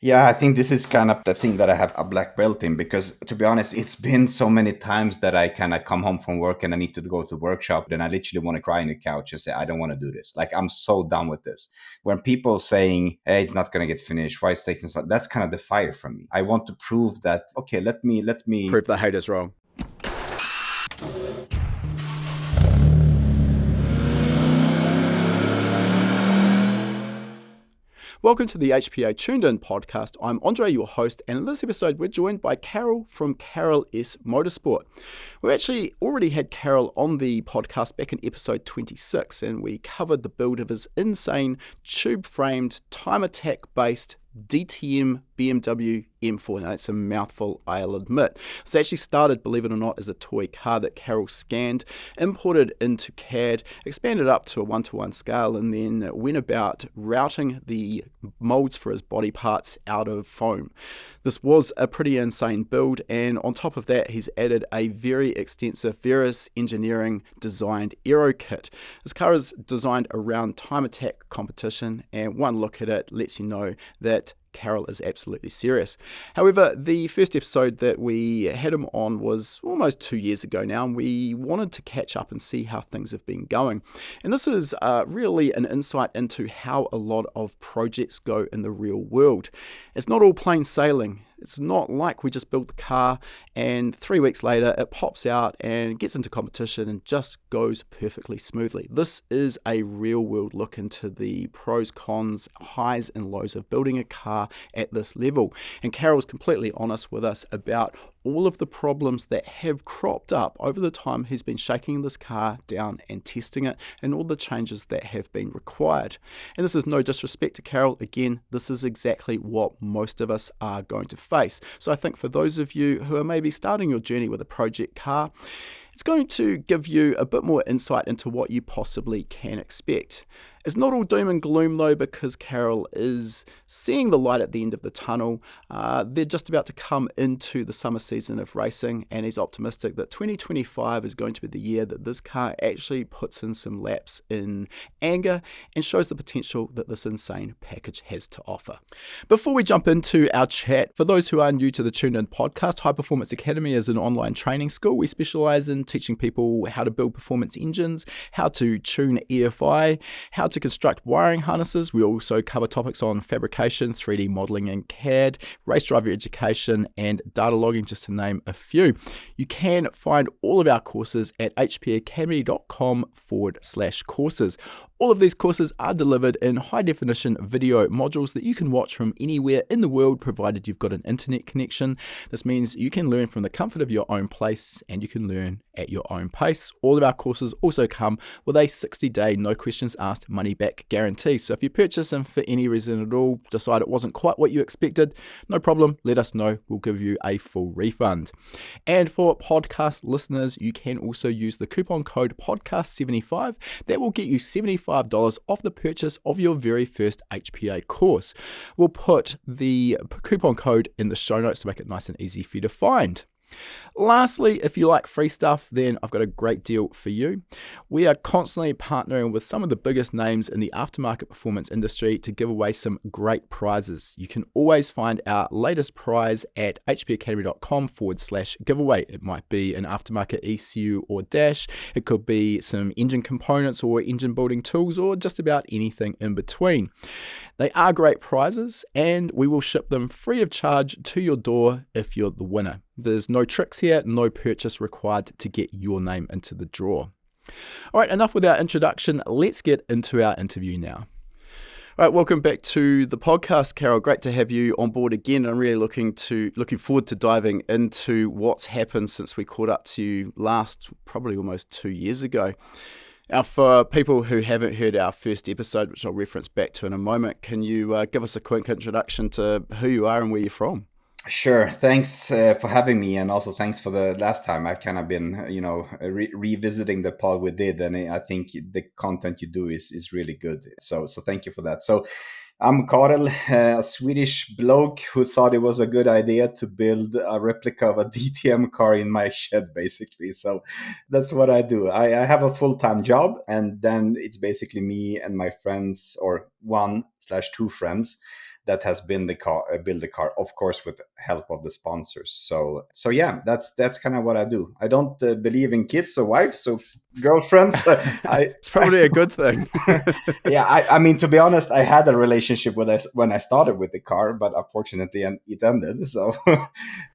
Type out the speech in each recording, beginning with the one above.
Yeah, I think this is kind of the thing that I have a black belt in because, to be honest, it's been so many times that I kind of come home from work and I need to go to the workshop. Then I literally want to cry on the couch and say, I don't want to do this. Like, I'm so done with this. When people saying, hey, it's not going to get finished, why it's taking so long? That's kind of the fire from me. I want to prove that, okay, let me. Prove the haters wrong. Welcome to the HPA Tuned In podcast. I'm Andre, your host, and in this episode, we're joined by Karel from KS Motorsport. We actually already had Karel on the podcast back in episode 26, and we covered the build of his insane tube-framed Time Attack-based DTM BMW M4. Now, that's a mouthful, I'll admit. This actually started, believe it or not, as a toy car that Karel scanned, imported into CAD, expanded up to a 1-to-1 scale, and then went about routing the molds for his body parts out of foam. This was a pretty insane build, and on top of that, he's added a very extensive various engineering designed aero kit. This car is designed around Time Attack competition, and one look at it lets you know that Karel is absolutely serious. However, the first episode that we had him on was almost 2 years ago now, and we wanted to catch up and see how things have been going. And this is really an insight into how a lot of projects go in the real world. It's not all plain sailing. It's not like we just built the car and 3 weeks later it pops out and gets into competition and just goes perfectly smoothly. This is a real world look into the pros, cons, highs and lows of building a car at this level. And Karel's completely honest with us about all of the problems that have cropped up over the time he's been shaking this car down and testing it, and all the changes that have been required. And this is no disrespect to Karel. Again, this is exactly what most of us are going to face. So I think for those of you who are maybe starting your journey with a project car, it's going to give you a bit more insight into what you possibly can expect. It's not all doom and gloom though, because Karel is seeing the light at the end of the tunnel. They're just about to come into the summer season of racing, and he's optimistic that 2025 is going to be the year that this car actually puts in some laps in anger and shows the potential that this insane package has to offer. Before we jump into our chat, for those who are new to the Tuned In podcast, High Performance Academy is an online training school. We specialize in teaching people how to build performance engines, how to tune EFI, how to construct wiring harnesses. We also cover topics on fabrication, 3D modeling and CAD, race driver education, and data logging, just to name a few. You can find all of our courses at hpacademy.com/courses. All of these courses are delivered in high definition video modules that you can watch from anywhere in the world, provided you've got an internet connection. This means you can learn from the comfort of your own place, and you can learn at your own pace. All of our courses also come with a 60-day no questions asked money back guarantee. So if you purchase them for any reason at all, decide it wasn't quite what you expected, no problem, let us know. We'll give you a full refund. And for podcast listeners, you can also use the coupon code podcast75. That will get you $75 off the purchase of your very first HPA course. We'll put the coupon code in the show notes to make it nice and easy for you to find. Lastly, if you like free stuff, then I've got a great deal for you. We are constantly partnering with some of the biggest names in the aftermarket performance industry to give away some great prizes. You can always find our latest prize at hpacademy.com/giveaway. It might be an aftermarket ECU or dash. It could be some engine components or engine building tools, or just about anything in between. They are great prizes, and we will ship them free of charge to your door if you're the winner. There's no tricks here, no purchase required to get your name into the draw. All right, enough with our introduction. Let's get into our interview now. All right, welcome back to the podcast, Karel. Great to have you on board again. I'm really looking forward to diving into what's happened since we caught up to you last, probably almost 2 years ago. Now, for people who haven't heard our first episode, which I'll reference back to in a moment, can you give us a quick introduction to who you are and where you're from? Sure. Thanks for having me, and also thanks for the last time. I've kind of been, revisiting the pod we did, and I think the content you do is really good. So thank you for that. So I'm Karel, a Swedish bloke who thought it was a good idea to build a replica of a DTM car in my shed, basically. So that's what I do. I have a full-time job, and then it's basically me and my friends, or 1/2 friends, that has been the car, build the car, of course, with help of the sponsors. So yeah, that's kind of what I do. I don't believe in kids or wives or girlfriends. It's probably a good thing. Yeah, I mean, to be honest, I had a relationship with us when I started with the car, but unfortunately it ended. So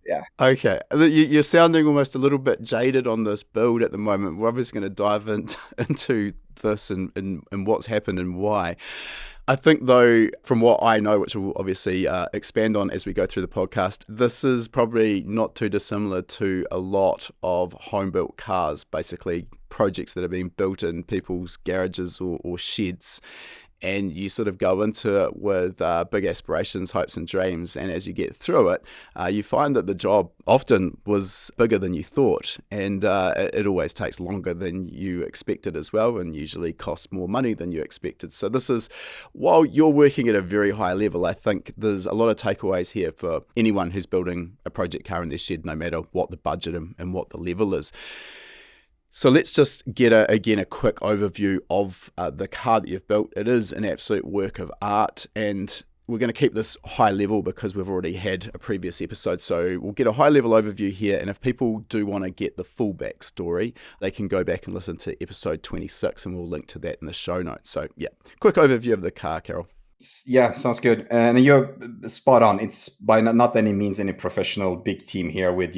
yeah. Okay, you're sounding almost a little bit jaded on this build at the moment. We're obviously going to dive into this and what's happened and why. I think, though, from what I know, which we'll obviously expand on as we go through the podcast, this is probably not too dissimilar to a lot of home-built cars, basically projects that are being built in people's garages or sheds. And you sort of go into it with big aspirations, hopes and dreams. And as you get through it, you find that the job often was bigger than you thought. And it always takes longer than you expected as well, and usually costs more money than you expected. So this is, while you're working at a very high level, I think there's a lot of takeaways here for anyone who's building a project car in their shed, no matter what the budget and what the level is. So let's just get, a quick overview of the car that you've built. It is an absolute work of art, and we're going to keep this high level because we've already had a previous episode. So we'll get a high level overview here, and if people do want to get the full backstory, they can go back and listen to episode 26, and we'll link to that in the show notes. So yeah, quick overview of the car, Karel. Yeah, sounds good. And you're spot on. It's by not any means any professional big team here with,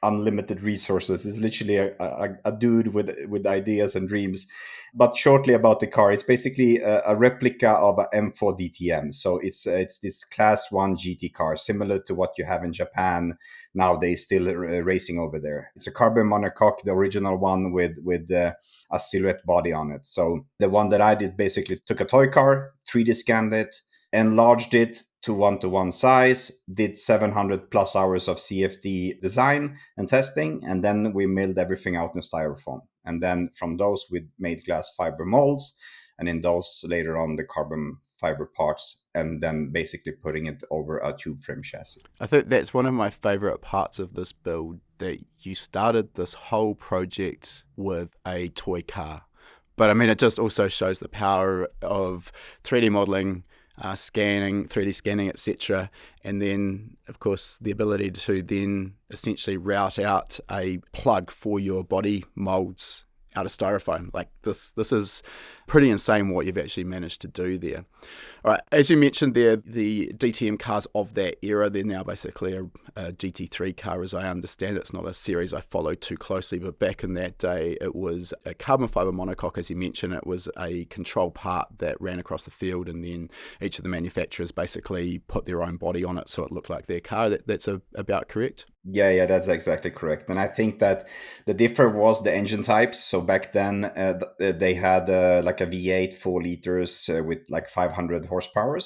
unlimited resources. It's literally a dude with ideas and dreams. But shortly about the car, it's basically a replica of a M4 DTM. So it's this class 1 GT car, similar to what you have in Japan nowadays, still racing over there. It's a carbon monocoque, the original one with a silhouette body on it. So the one that I did basically took a toy car, 3D scanned it, enlarged it to 1-to-1 size, did 700 plus hours of CFD design and testing, and then we milled everything out in styrofoam. And then from those, we made glass fiber molds, and in those later on the carbon fiber parts, and then basically putting it over a tube frame chassis. I think that's one of my favorite parts of this build, that you started this whole project with a toy car. But I mean, it just also shows the power of 3D modeling, scanning, 3D scanning, etc. And then, of course, the ability to then essentially route out a plug for your body molds out of styrofoam. Like this is pretty insane what you've actually managed to do there. All right, as you mentioned there, the DTM cars of that era, they're now basically a GT3 car, as I understand it. It's not a series I follow too closely, but back in that day, it was a carbon fiber monocoque, as you mentioned. It was a control part that ran across the field, and then each of the manufacturers basically put their own body on it so it looked like their car. That's about correct? Yeah, that's exactly correct. And I think that the difference was the engine types. So back then, they had like a V8 4 liters with like 500 horsepower.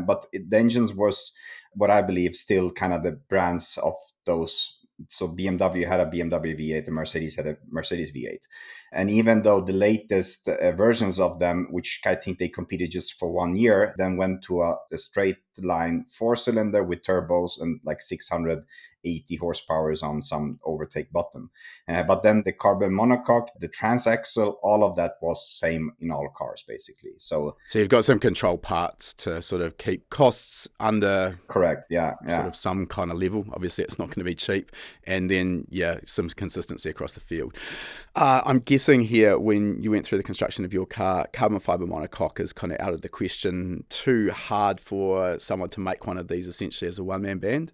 But the engines was what I believe still kind of the brands of those. So BMW had a BMW V8, and Mercedes had a Mercedes V8. And even though the latest versions of them, which I think they competed just for 1 year, then went to a straight line 4-cylinder with turbos and like 680 horsepower on some overtake bottom. But then the carbon monocoque, the transaxle, all of that was same in all cars, basically. So you've got some control parts to sort of keep costs under... Correct, yeah. Sort of some kind of level. Obviously, it's not going to be cheap. And then, some consistency across the field. I'm guessing here, when you went through the construction of your car, carbon fiber monocoque is kind of out of the question. Too hard for someone to make one of these essentially as a one-man band?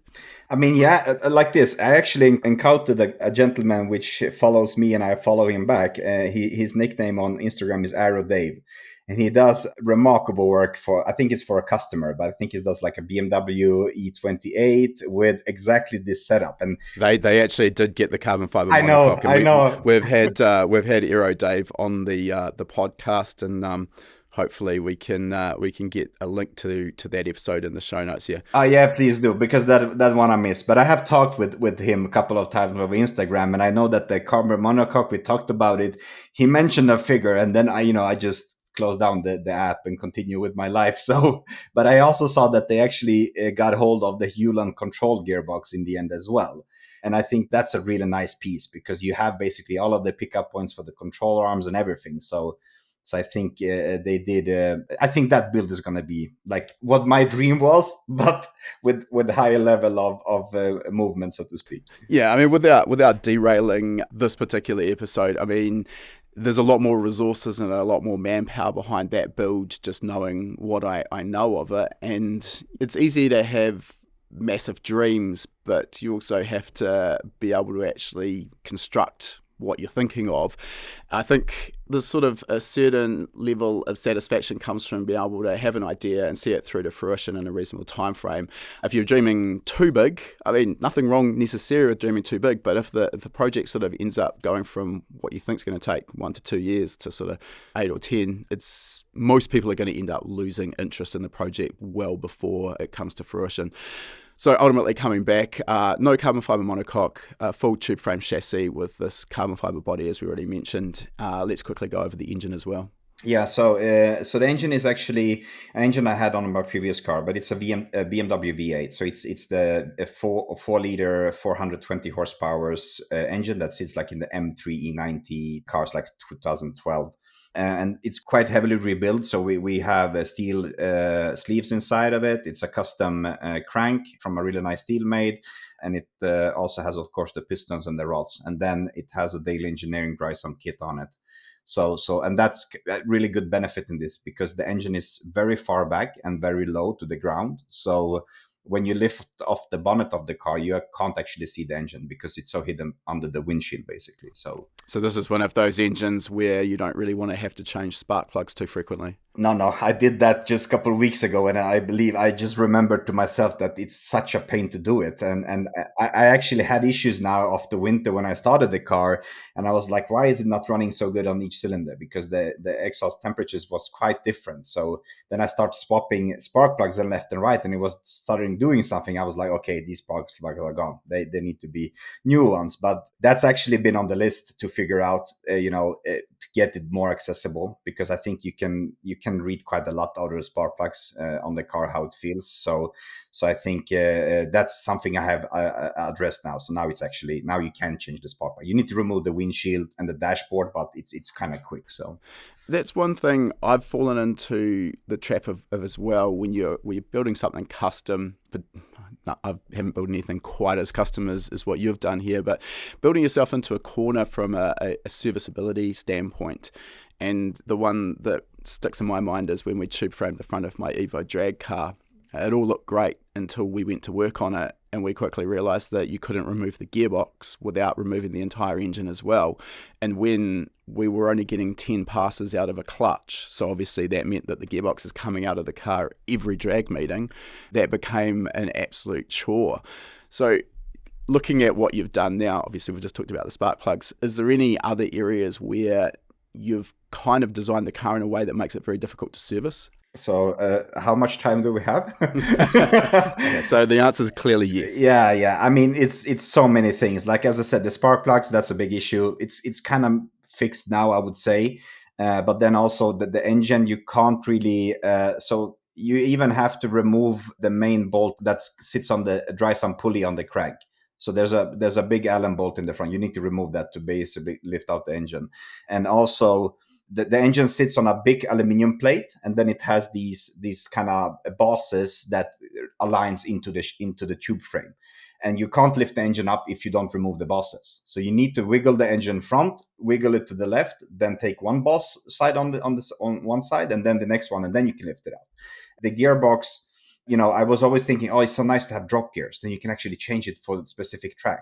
I mean, like this. I actually encountered a gentleman which follows me and I follow him back. His nickname on Instagram is Aero Dave. And he does remarkable work I think it's for a customer, but I think he does like a BMW E28 with exactly this setup. And they actually did get the carbon fiber monocoque. I know. We've had Aero Dave on the podcast, and hopefully we can get a link to that episode in the show notes here. Oh yeah, please do, because that one I missed. But I have talked with him a couple of times over Instagram, and I know that the carbon monocoque, we talked about it. He mentioned a figure, and then I just close down the app and continue with my life. So, but I also saw that they actually got hold of the Hewland control gearbox in the end as well. And I think that's a really nice piece, because you have basically all of the pickup points for the control arms and everything. So So I think they did. I think that build is going to be like what my dream was, but with higher level of movement, so to speak. Yeah, I mean, without derailing this particular episode, I mean, there's a lot more resources and a lot more manpower behind that build, just knowing what I know of it. And it's easy to have massive dreams, but you also have to be able to actually construct what you're thinking of. I think there's sort of a certain level of satisfaction comes from being able to have an idea and see it through to fruition in a reasonable time frame. If you're dreaming too big, I mean, nothing wrong necessarily with dreaming too big, but if the project sort of ends up going from what you think is going to take 1 to 2 years to sort of 8 or 10, most people are going to end up losing interest in the project well before it comes to fruition. So ultimately coming back, no carbon fibre monocoque, full tube frame chassis with this carbon fibre body, as we already mentioned. Let's quickly go over the engine as well. Yeah, so the engine is actually an engine I had on my previous car, but it's a BMW V8. So it's the 4-liter 420 horsepower engine that sits like in the M3 E90 cars, like 2012. And it's quite heavily rebuilt. So we have steel sleeves inside of it. It's a custom crank from a really nice steel made. And it also has, of course, the pistons and the rods. And then it has a daily engineering dry sump kit on it. So and that's a really good benefit in this, because the engine is very far back and very low to the ground. So when you lift off the bonnet of the car, you can't actually see the engine because it's so hidden under the windshield, basically. So this is one of those engines where you don't really want to have to change spark plugs too frequently. No, I did that just a couple of weeks ago, and I believe I just remembered to myself that it's such a pain to do it. And I actually had issues now after winter when I started the car, and I was like, why is it not running so good on each cylinder? Because the exhaust temperatures was quite different. So then I started swapping spark plugs and left and right, and it was starting doing something. I was like, okay, these spark plugs are gone. They need to be new ones. But that's actually been on the list to figure out, to get it more accessible, because I think you can read quite a lot out of the spark plugs on the car, how it feels. So I think that's something I have addressed now. So now you can change the spark plug. You need to remove the windshield and the dashboard, but it's kind of quick. So that's one thing I've fallen into the trap of as well when you're building something custom. But I haven't built anything quite as custom as what you've done here, but building yourself into a corner from a serviceability standpoint. And the one that sticks in my mind is when we tube framed the front of my Evo drag car. It all looked great until we went to work on it, and we quickly realised that you couldn't remove the gearbox without removing the entire engine as well. And when we were only getting 10 passes out of a clutch, so obviously that meant that the gearbox is coming out of the car every drag meeting, that became an absolute chore. So looking at what you've done now, obviously we've just talked about the spark plugs, is there any other areas where you've kind of designed the car in a way that makes it very difficult to service? So how much time do we have? Okay, so the answer is clearly yes. Yeah. I mean, it's so many things. Like, as I said, the spark plugs, that's a big issue. It's kind of fixed now, I would say. But then also the engine, you can't really... so you even have to remove the main bolt that sits on the dry sump pulley on the crank. So there's a big Allen bolt in the front. You need to remove that to basically lift out the engine. And also the engine sits on a big aluminum plate, and then it has these kind of bosses that aligns into the tube frame. And you can't lift the engine up if you don't remove the bosses. So you need to wiggle the engine front, wiggle it to the left, then take one boss side on one side, and then the next one, and then you can lift it up. The gearbox, I was always thinking, oh, it's so nice to have drop gears. Then you can actually change it for the specific track.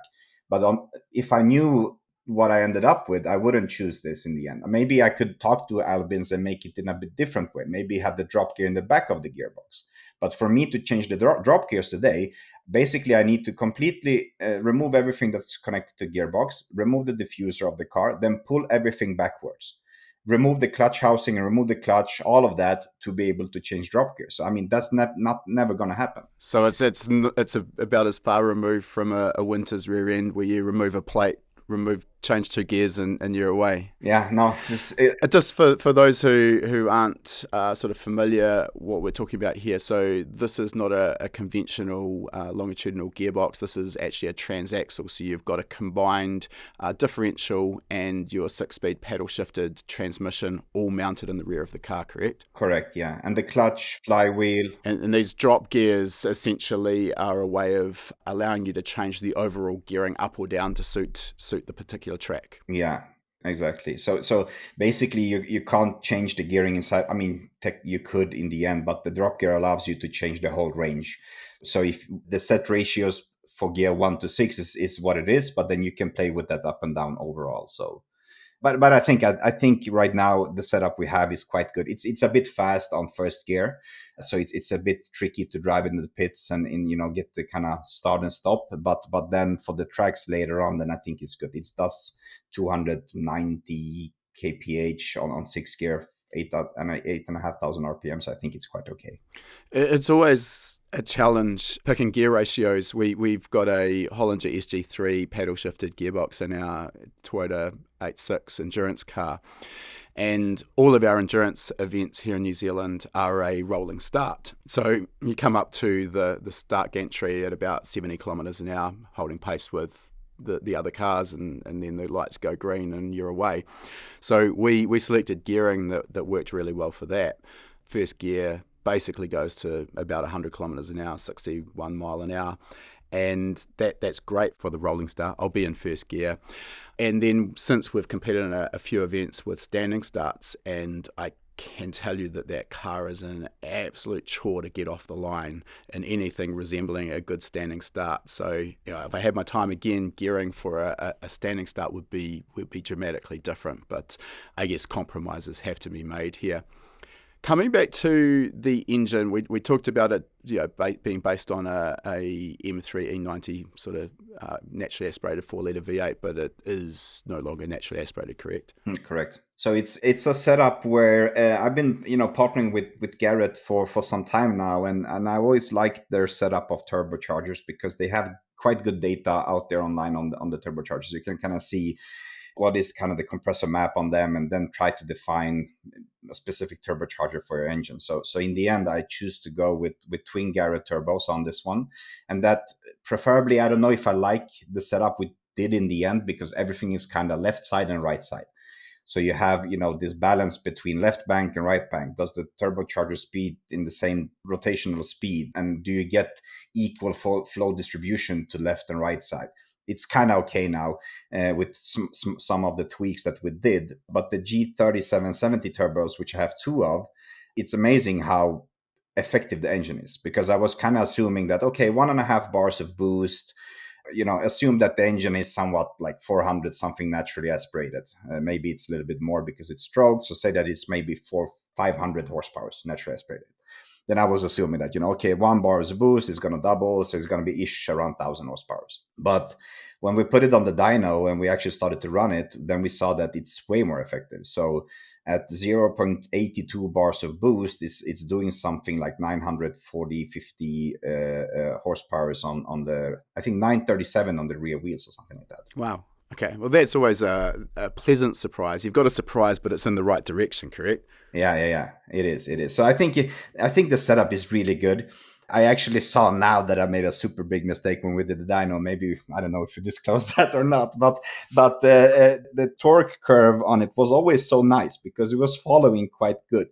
But if I knew what I ended up with, I wouldn't choose this in the end. Maybe I could talk to Albins and make it in a bit different way. Maybe have the drop gear in the back of the gearbox. But for me to change the drop gears today, basically I need to completely remove everything that's connected to gearbox, remove the diffuser of the car, then pull everything backwards. Remove the clutch housing and remove the clutch, all of that, to be able to change drop gears. So, I mean, that's never going to happen. So it's about as far removed from a winter's rear end where you remove a plate change two gears and you're away. Yeah, no, Just for those who aren't sort of familiar what we're talking about here, so this is not a conventional longitudinal gearbox. This is actually a transaxle, so you've got a combined differential and your 6-speed paddle shifted transmission all mounted in the rear of the car, correct? Correct, yeah. And the clutch, flywheel. And these drop gears essentially are a way of allowing you to change the overall gearing up or down to suit the particular track. Yeah, exactly. So basically you can't change the gearing inside. I mean, you could in the end, but the drop gear allows you to change the whole range. So if the set ratios for gear 1 to 6 is what it is, but then you can play with that up and down overall. So but I think right now the setup we have is quite good. It's a bit fast on first gear, so it's a bit tricky to drive into the pits and get the kind of start and stop. But then for the tracks later on, then I think it's good. It does 290 kph on 6 gear, 8,500 RPM. So I think it's quite okay. It's always a challenge picking gear ratios. We've got a Hollinger SG3 paddle shifted gearbox in our Toyota 86 endurance car, and all of our endurance events here in New Zealand are a rolling start. So you come up to the start gantry at about 70 kilometres an hour, holding pace with the other cars, and then the lights go green and you're away. So we selected gearing that worked really well for that. First gear basically goes to about 100 kilometres an hour, 61 mile an hour. And that's great for the rolling start. I'll be in first gear. And then since we've competed in a few events with standing starts, and I can tell you that car is an absolute chore to get off the line in anything resembling a good standing start. So if I had my time again, gearing for a standing start would be dramatically different. But I guess compromises have to be made here. Coming back to the engine, we talked about it, being based on a M3 E90 sort of naturally aspirated 4-litre V8, but it is no longer naturally aspirated, correct? Correct. So it's a setup where I've been partnering with Garrett for some time now, and I always liked their setup of turbochargers because they have quite good data out there online on the turbochargers. You can kind of see what is kind of the compressor map on them, and then try to define a specific turbocharger for your engine. So in the end, I choose to go with twin Garrett turbos on this one, and that preferably, I don't know if I like the setup we did in the end, because everything is kind of left side and right side. So you have, this balance between left bank and right bank. Does the turbocharger speed in the same rotational speed? And do you get equal flow distribution to left and right side? It's kind of okay now with some of the tweaks that we did. But the G3770 turbos, which I have 2 of, it's amazing how effective the engine is. Because I was kind of assuming that, okay, 1.5 bars of boost, assume that the engine is somewhat like 400 something naturally aspirated. Maybe it's a little bit more because it's stroked. So say that it's maybe 500 horsepower naturally aspirated. Then I was assuming that, okay, 1 bar is a boost, it's going to double, so it's going to be ish around 1,000 horsepower. But when we put it on the dyno and we actually started to run it, then we saw that it's way more effective. So at 0.82 bars of boost, it's doing something like 50 horsepower on the, I think 937 on the rear wheels or something like that. Wow. Okay, well, that's always a pleasant surprise. You've got a surprise, but it's in the right direction, correct? Yeah. It is. So I think the setup is really good. I actually saw now that I made a super big mistake when we did the dyno. Maybe, I don't know if you disclosed that or not, but the torque curve on it was always so nice because it was following quite good.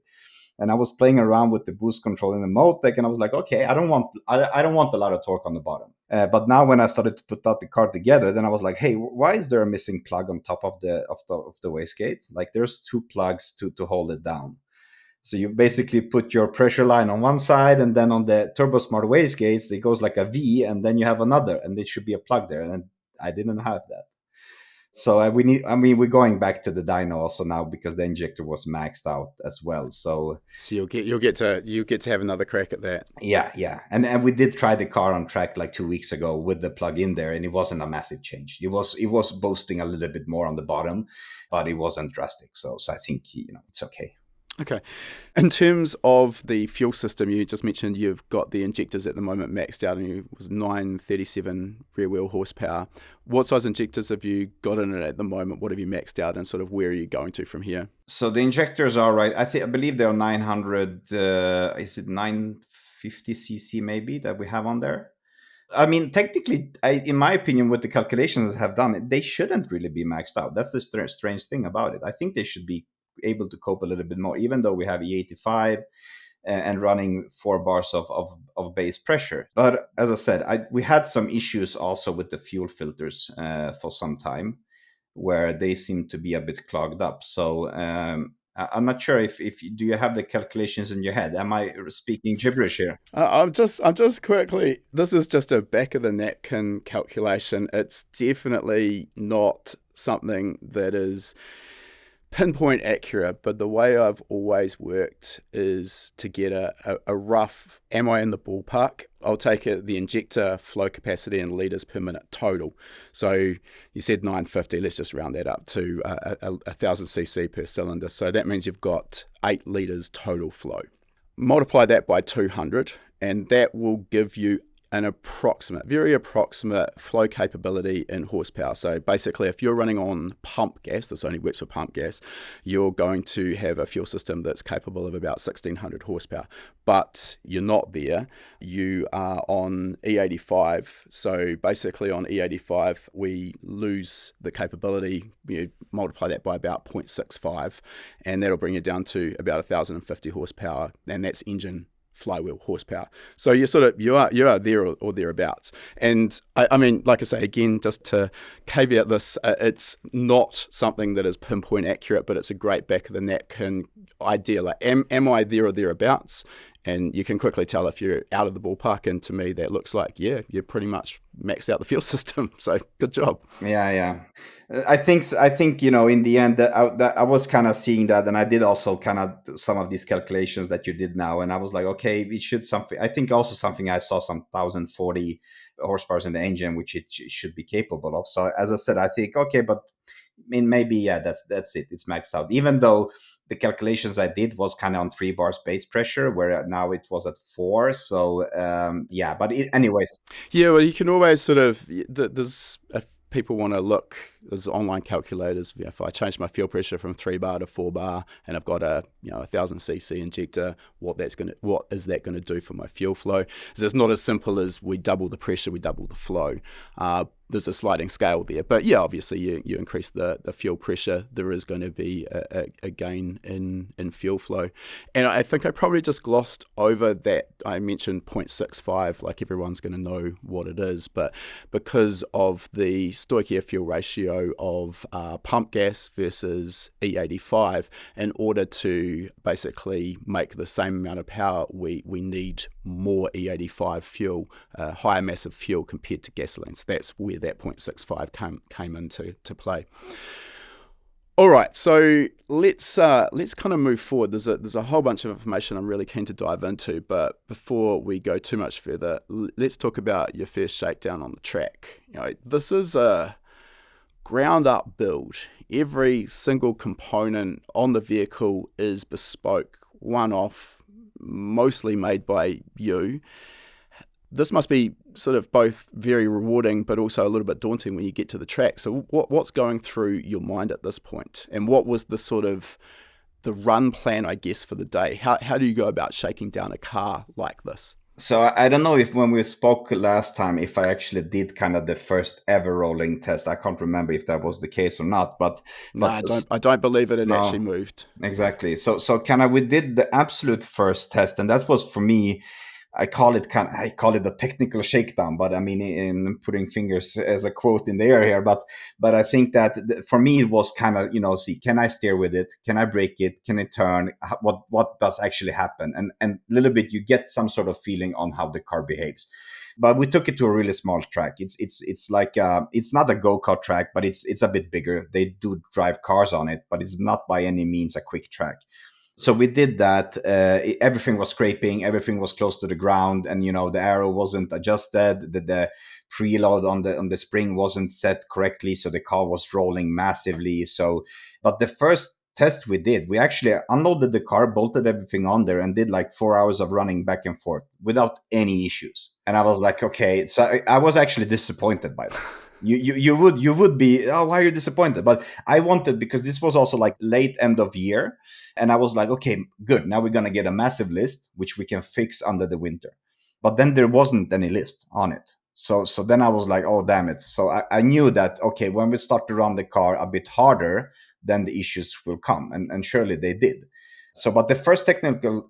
And I was playing around with the boost control in the Motec, and I was like, okay, I don't want a lot of torque on the bottom. But now when I started to put out the car together, then I was like, hey, why is there a missing plug on top of the wastegate? Like, there's 2 plugs to hold it down. So you basically put your pressure line on one side, and then on the TurboSmart wastegates, it goes like a V, and then you have another, and there should be a plug there. And I didn't have that. So we're going back to the dyno also now because the injector was maxed out as well. So you'll get to have another crack at that. Yeah. And we did try the car on track like 2 weeks ago with the plug in there, and it wasn't a massive change. It was boosting a little bit more on the bottom, but it wasn't drastic. So I think it's okay. Okay. In terms of the fuel system, you just mentioned you've got the injectors at the moment maxed out and it was 937 rear wheel horsepower. What size injectors have you got in it at the moment? What have you maxed out and sort of where are you going to from here? So the injectors are right. I believe they're 900. Is it 950 cc maybe that we have on there? I mean, technically, in my opinion, what the calculations have done, they shouldn't really be maxed out. That's the strange thing about it. I think they should be able to cope a little bit more, even though we have E85 and running 4 bars of base pressure. But as I said, we had some issues also with the fuel filters for some time, where they seem to be a bit clogged up. So I'm not sure if do you have the calculations in your head? Am I speaking gibberish here? I'm just quickly. This is just a back of the napkin calculation. It's definitely not something that is pinpoint accurate, but the way I've always worked is to get a rough, am I in the ballpark? I'll take the injector flow capacity in litres per minute total. So you said 950, let's just round that up to 1000 cc per cylinder. So that means you've got 8 litres total flow. Multiply that by 200 and that will give you an very approximate flow capability in horsepower. So basically, if you're running on pump gas, this only works for pump gas, you're going to have a fuel system that's capable of about 1600 horsepower. But you're not there. You are on E85. So basically on E85, we lose the capability. You multiply that by about 0.65, and that'll bring you down to about 1050 horsepower, and that's engine flywheel horsepower. So you are there or thereabouts. And I mean, like I say, again, just to caveat this, it's not something that is pinpoint accurate, but it's a great back of the napkin idea. Like, am I there or thereabouts? And you can quickly tell if you're out of the ballpark. And to me, that looks like, yeah, you're pretty much maxed out the fuel system. So good job. Yeah. I think in the end that I was kind of seeing that, and I did also kind of some of these calculations that you did now, and I was like, okay, it should something. I think also something I saw some 1040 horsepower in the engine, which it should be capable of. So as I said, I think okay, but I mean maybe that's it. It's maxed out, even though the calculations I did was kind of on 3 bars base pressure, where now it was at 4. So but anyways. Yeah, well, you can always sort of, there's, if people want to look, there's online calculators. If I change my fuel pressure from 3 bar to 4 bar and I've got a 1000 cc injector, what is that going to do for my fuel flow? So it's not as simple as we double the pressure, we double the flow. There's a sliding scale there, but yeah, obviously you increase the fuel pressure, there is going to be a gain in fuel flow. And I think I probably just glossed over that. I mentioned 0.65, like everyone's going to know what it is, but because of the stoichiometric fuel ratio of pump gas versus E85, in order to basically make the same amount of power, we need more E85 fuel, higher mass of fuel compared to gasoline. So that's where that 0.65 came into play. All right, so let's kind of move forward. There's a whole bunch of information I'm really keen to dive into, but before we go too much further, let's talk about your first shakedown on the track. This is a ground up build. Every single component on the vehicle is bespoke, one off, mostly made by you. This must be sort of both very rewarding but also a little bit daunting when you get to the track. So what's going through your mind at this point? And what was the sort of the run plan, I guess, for the day? How do you go about shaking down a car like this? So I don't know if when we spoke last time, if I actually did kind of the first ever rolling test. I can't remember if that was the case or not, but no, I don't believe it no, actually moved. Exactly. So kind of we did the absolute first test, and that was for me. I call it a technical shakedown, but I mean, in putting fingers as a quote in the air here, but I think that for me it was kind of, see, can I steer with it? Can I brake it? Can it turn? What does actually happen? And a little bit you get some sort of feeling on how the car behaves. But we took it to a really small track. It's like it's not a go-kart track, but it's a bit bigger. They do drive cars on it, but it's not by any means a quick track. So we did that. Everything was scraping. Everything was close to the ground, and the aero wasn't adjusted. The preload on the spring wasn't set correctly, so the car was rolling massively. So, but the first test we did, we actually unloaded the car, bolted everything on there, and did like 4 hours of running back and forth without any issues. And I was like, okay. So I was actually disappointed by that. You would be, oh, why are you disappointed? But I wanted, because this was also like late end of year, and I was like, okay, good. Now we're gonna get a massive list which we can fix under the winter. But then there wasn't any list on it. So then I was like, oh, damn it. So I knew that, okay, when we start to run the car a bit harder, then the issues will come. And surely they did. So, but the first technical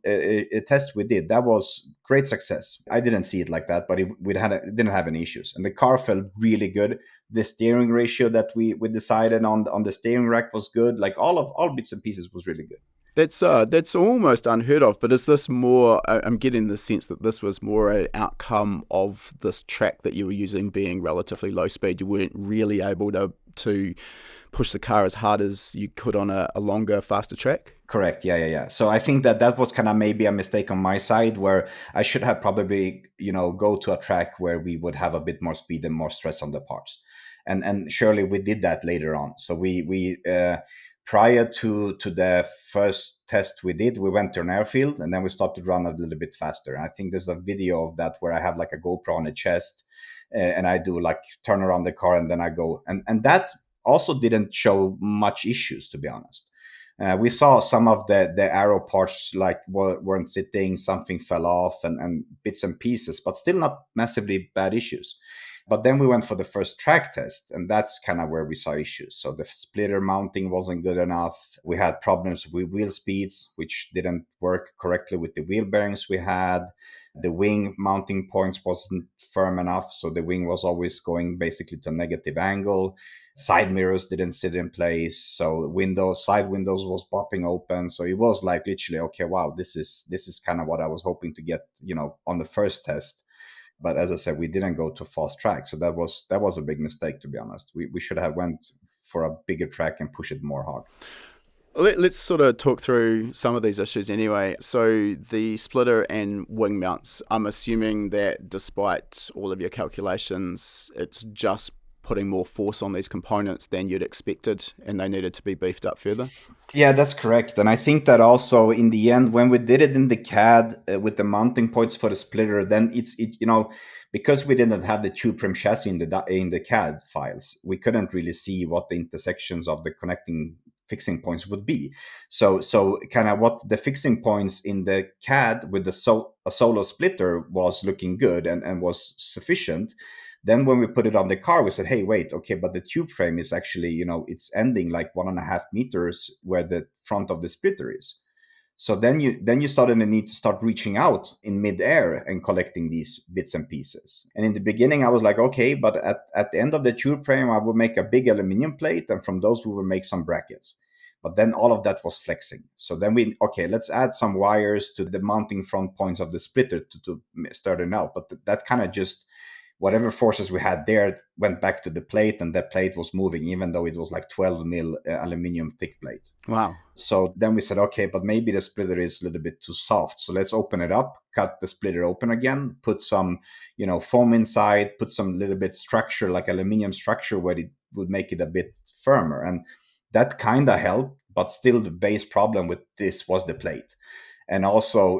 test we did, that was great success. I didn't see it like that, but didn't have any issues. And the car felt really good. The steering ratio that we decided on the steering rack was good. Like all bits and pieces was really good. That's almost unheard of, but is this more, I'm getting the sense that this was more an outcome of this track that you were using being relatively low speed. You weren't really able to push the car as hard as you could on a longer, faster track? Correct. Yeah. So I think that was kind of maybe a mistake on my side, where I should have probably, go to a track where we would have a bit more speed and more stress on the parts. And surely we did that later on. So we prior to the first test we did, we went to an airfield and then we started to run a little bit faster. I think there's a video of that where I have like a GoPro on the chest and I do like turn around the car and then I go. And that also didn't show much issues, to be honest. We saw some of the aero parts like weren't sitting, something fell off and bits and pieces, but still not massively bad issues. But then we went for the first track test, and that's kind of where we saw issues. So the splitter mounting wasn't good enough. We had problems with wheel speeds, which didn't work correctly with the wheel bearings we had. The wing mounting points wasn't firm enough, so the wing was always going basically to a negative angle. Side mirrors didn't sit in place, so side windows was popping open. So it was like literally, okay, wow, this is kind of what I was hoping to get, on the first test. But as I said, we didn't go to fast track, so that was a big mistake, to be honest. We should have went for a bigger track and push it more hard. Let's sort of talk through some of these issues anyway. So the splitter and wing mounts, I'm assuming that despite all of your calculations, it's just putting more force on these components than you'd expected and they needed to be beefed up further? Yeah, that's correct. And I think that also in the end, when we did it in the CAD with the mounting points for the splitter, then because we didn't have the tube frame chassis in the CAD files, we couldn't really see what the intersections of the connecting fixing points would be. So kind of what the fixing points in the CAD with a solo splitter was looking good and was sufficient. Then when we put it on the car, we said, hey, wait, okay, but the tube frame is actually, it's ending like 1.5 meters where the front of the splitter is. So then you started to need to start reaching out in midair and collecting these bits and pieces. And in the beginning, I was like, okay, but at the end of the tube frame, I would make a big aluminum plate, and from those we would make some brackets. But then all of that was flexing. So then let's add some wires to the mounting front points of the splitter to start it out. But that kind of just, whatever forces we had there went back to the plate, and that plate was moving, even though it was like 12 mil aluminum thick plate. Wow. So then we said, okay, but maybe the splitter is a little bit too soft. So let's open it up, cut the splitter open again, put some, foam inside, put some little bit structure, like aluminum structure, where it would make it a bit firmer. And that kind of helped, but still the base problem with this was the plate. And also,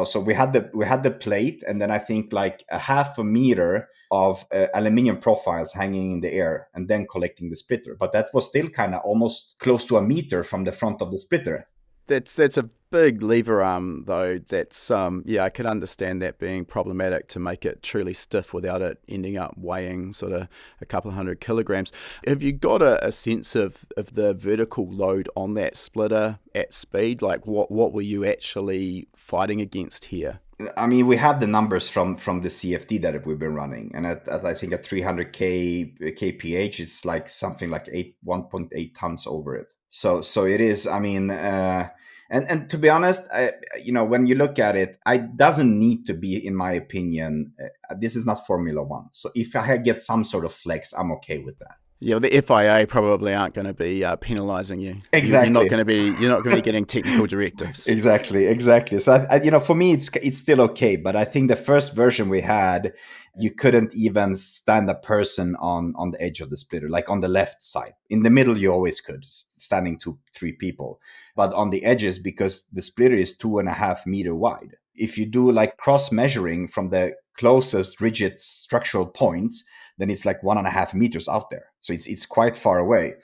so we had the plate, and then I think like a 0.5 meter of aluminum profiles hanging in the air, and then collecting the splitter. But that was still kind of almost close to 1 meter from the front of the splitter. That's a big lever arm, though. That's I could understand that being problematic to make it truly stiff without it ending up weighing sort of a couple of 100 kilograms. Have you got a sense of the vertical load on that splitter at speed? Like what were you actually fighting against here? I mean, we have the numbers from the CFD that we've been running, and at I think at 300 kph, it's like something like 1.8 tons over it. So it is. I mean, and to be honest, when you look at it, it doesn't need to be, in my opinion. This is not Formula One, so if I get some sort of flex, I'm okay with that. Yeah, the FIA probably aren't going to be penalising you. Exactly. You're not going to be getting technical directives. Exactly. So for me, it's still okay. But I think the first version we had, you couldn't even stand a person on the edge of the splitter, like on the left side. In the middle, you always could, standing 2-3 people. But on the edges, because the splitter is 2.5 meter wide. If you do like cross measuring from the closest rigid structural points, then it's like 1.5 meters out there. So it's quite far away.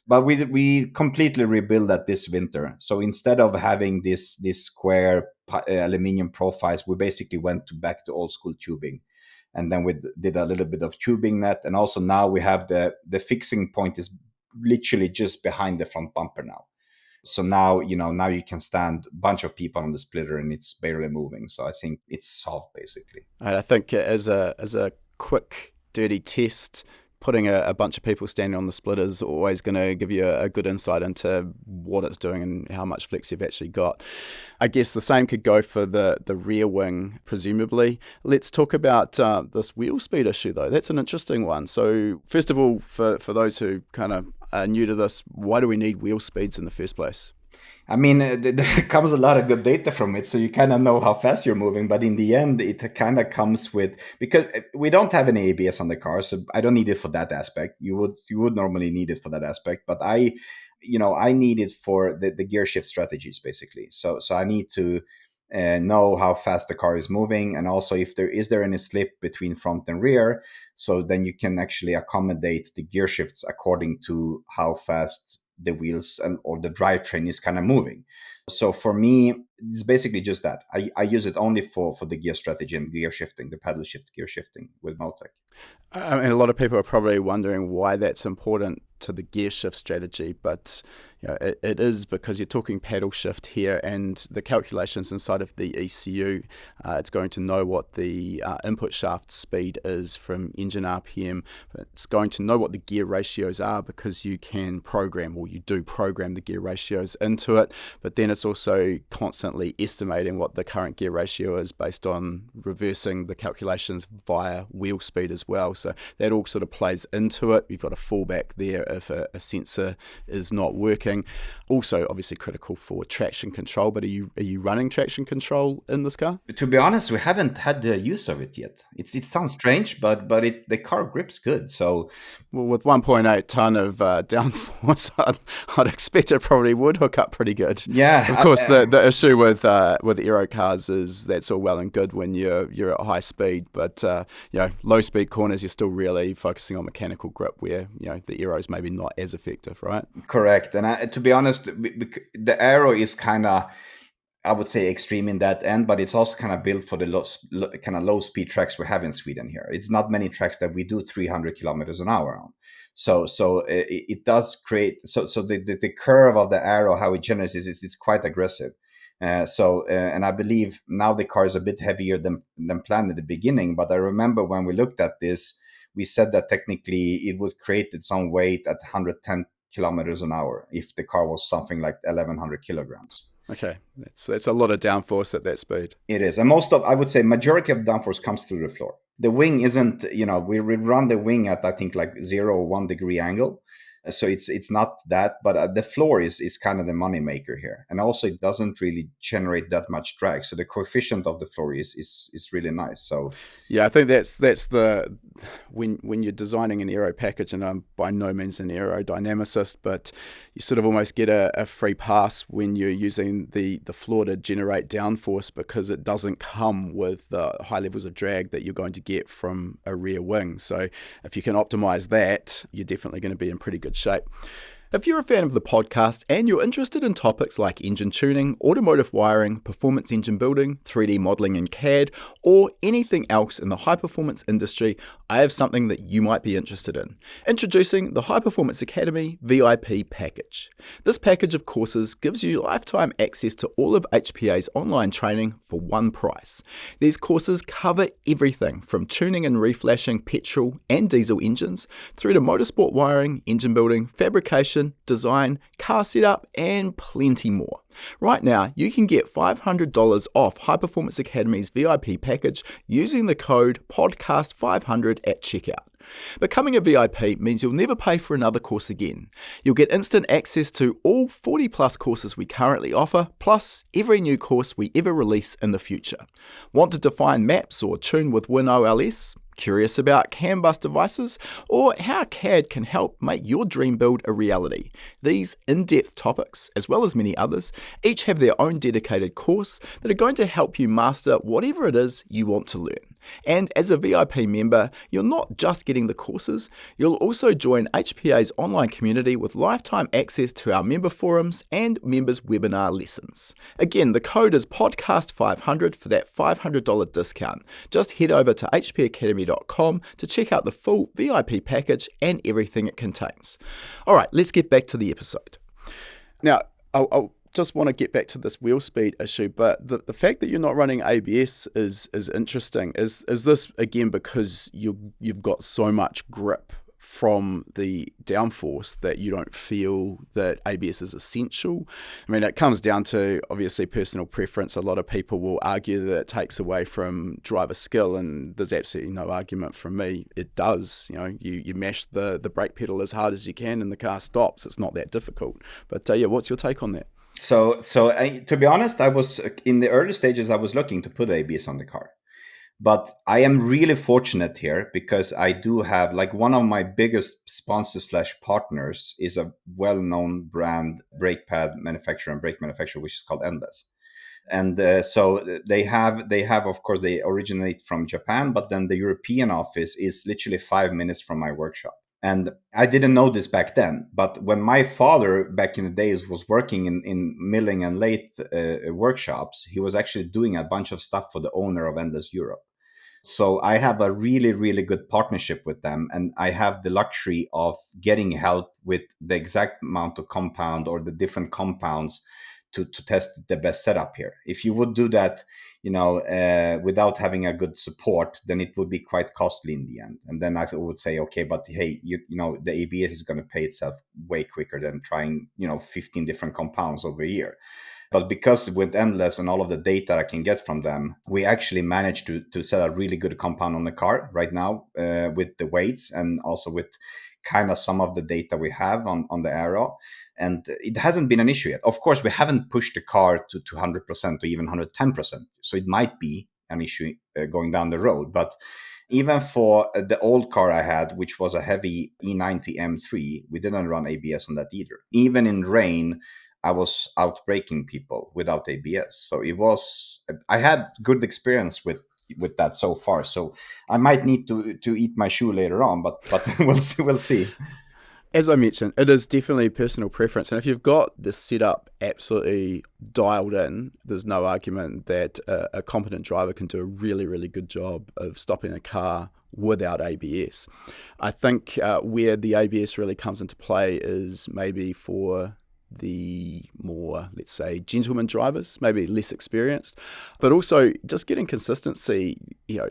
But we completely rebuilt that this winter. So instead of having this square aluminium profiles, we basically went back to old school tubing. And then we did a little bit of tubing net. And also now we have the fixing point is literally just behind the front bumper now. So now you can stand a bunch of people on the splitter and it's barely moving. So I think it's solved basically. I think as a quick, dirty test, putting a bunch of people standing on the splitter is always going to give you a good insight into what it's doing and how much flex you've actually got. I guess the same could go for the rear wing, presumably. Let's talk about this wheel speed issue, though. That's an interesting one. So first of all, for those who kind of are new to this, why do we need wheel speeds in the first place? I mean, there comes a lot of good data from it, so you kind of know how fast you're moving. But in the end, it kind of comes with, because we don't have any ABS on the car, so I don't need it for that aspect. You would normally need it for that aspect, but I need it for the gear shift strategies basically. So I need to know how fast the car is moving, and also if there is any slip between front and rear, so then you can actually accommodate the gear shifts according to how fast the wheels or the drivetrain is kind of moving. So for me, it's basically just that. I use it only for the gear strategy and gear shifting, the paddle shift gear shifting with Motec. And a lot of people are probably wondering why that's important to the gear shift strategy, but it is because you're talking paddle shift here, and the calculations inside of the ECU, it's going to know what the input shaft speed is from engine RPM. It's going to know what the gear ratios are because you can program, or you do program the gear ratios into it, but then it's also constantly estimating what the current gear ratio is based on reversing the calculations via wheel speed as well. So that all sort of plays into it. You've got a fallback there if a sensor is not working. Also, obviously critical for traction control, but are you running traction control in this car? To be honest, we haven't had the use of it yet. It sounds strange, but the car grips good. So, well, with 1.8 ton of downforce, I'd expect it probably would hook up pretty good. Yeah, of course. The issue with aero cars is that's all well and good when you're at high speed, but low speed corners, you're still really focusing on mechanical grip, where the aero is maybe not as effective, right? Correct. And to be honest, the aero is kind of, I would say, extreme in that end, but it's also kind of built for the low speed tracks we have in Sweden here. It's not many tracks that we do 300 kilometers an hour on. So it does create, so the curve of the aero, how it generates is quite aggressive. And I believe now the car is a bit heavier than planned at the beginning. But I remember when we looked at this, we said that technically it would create its own weight at 110 kilometers an hour if the car was something like 1,100 kilograms. Okay, that's a lot of downforce at that speed. It is, and I would say majority of downforce comes through the floor. The wing isn't, we run the wing at I think like 0 or 1 degree angle. So it's not that, but the floor is kind of the money maker here, and also it doesn't really generate that much drag. So the coefficient of the floor is really nice. So yeah, I think that's the when you're designing an aero package, and I'm by no means an aerodynamicist, but you sort of almost get a free pass when you're using the floor to generate downforce, because it doesn't come with the high levels of drag that you're going to get from a rear wing. So if you can optimize that, you're definitely going to be in pretty good shape. If you're a fan of the podcast and you're interested in topics like engine tuning, automotive wiring, performance engine building, 3D modeling in CAD, or anything else in the high-performance industry, I have something that you might be interested in. Introducing the High Performance Academy VIP package. This package of courses gives you lifetime access to all of HPA's online training for one price. These courses cover everything from tuning and reflashing petrol and diesel engines, through to motorsport wiring, engine building, fabrication, design, car setup, and plenty more. Right now, you can get $500 off High Performance Academy's VIP package using the code podcast500 at checkout. Becoming a VIP means you'll never pay for another course again. You'll get instant access to all 40 plus courses we currently offer, plus every new course we ever release in the future. Want to define maps or tune with WinOLS? Curious about CAN bus devices, or how CAD can help make your dream build a reality? These in-depth topics, as well as many others, each have their own dedicated course that are going to help you master whatever it is you want to learn. And as a VIP member, you're not just getting the courses, you'll also join HPA's online community with lifetime access to our member forums and members' webinar lessons. Again, the code is podcast500 for that $500 discount. Just head over to hpacademy.com to check out the full VIP package and everything it contains. All right, let's get back to the episode. Now, I'll just want to get back to this wheel speed issue, but the fact that you're not running ABS is interesting. Is this again because you've got so much grip from the downforce that you don't feel that ABS is essential? I mean, it comes down to obviously personal preference. A lot of people will argue that it takes away from driver skill, and there's absolutely no argument from me. It does. You know, you mash the brake pedal as hard as you can and the car stops. It's not that difficult. But yeah, what's your take on that? So to be honest, I was in the early stages, I was looking to put ABS on the car. But I am really fortunate here because I do have, like, one of my biggest sponsors / partners is a well-known brand brake pad manufacturer and brake manufacturer, which is called Endless. And so they have, of course, they originate from Japan, but then the European office is literally 5 minutes from my workshop. And I didn't know this back then, but when my father back in the days was working in milling and lathe workshops, he was actually doing a bunch of stuff for the owner of Endless Europe. So I have a really, really good partnership with them, and I have the luxury of getting help with the exact amount of compound or the different compounds to test the best setup here. If you would do that, without having a good support, then it would be quite costly in the end. And then I would say, okay, but hey, the ABS is going to pay itself way quicker than trying, 15 different compounds over a year. But because with Endless and all of the data I can get from them, we actually managed to set a really good compound on the car right now with the weights and also with kind of some of the data we have on the aero. And it hasn't been an issue yet. Of course, we haven't pushed the car to 100% or even 110%. So it might be an issue going down the road. But even for the old car I had, which was a heavy E90 M3, we didn't run ABS on that either. Even in rain, I was out braking people without ABS. So I had good experience with that so far. So I might need to eat my shoe later on, but we'll see. As I mentioned, it is definitely personal preference. And if you've got the setup absolutely dialed in, there's no argument that a competent driver can do a really, really good job of stopping a car without ABS. I think where the ABS really comes into play is maybe for the more, let's say, gentleman drivers, maybe less experienced, but also just getting consistency,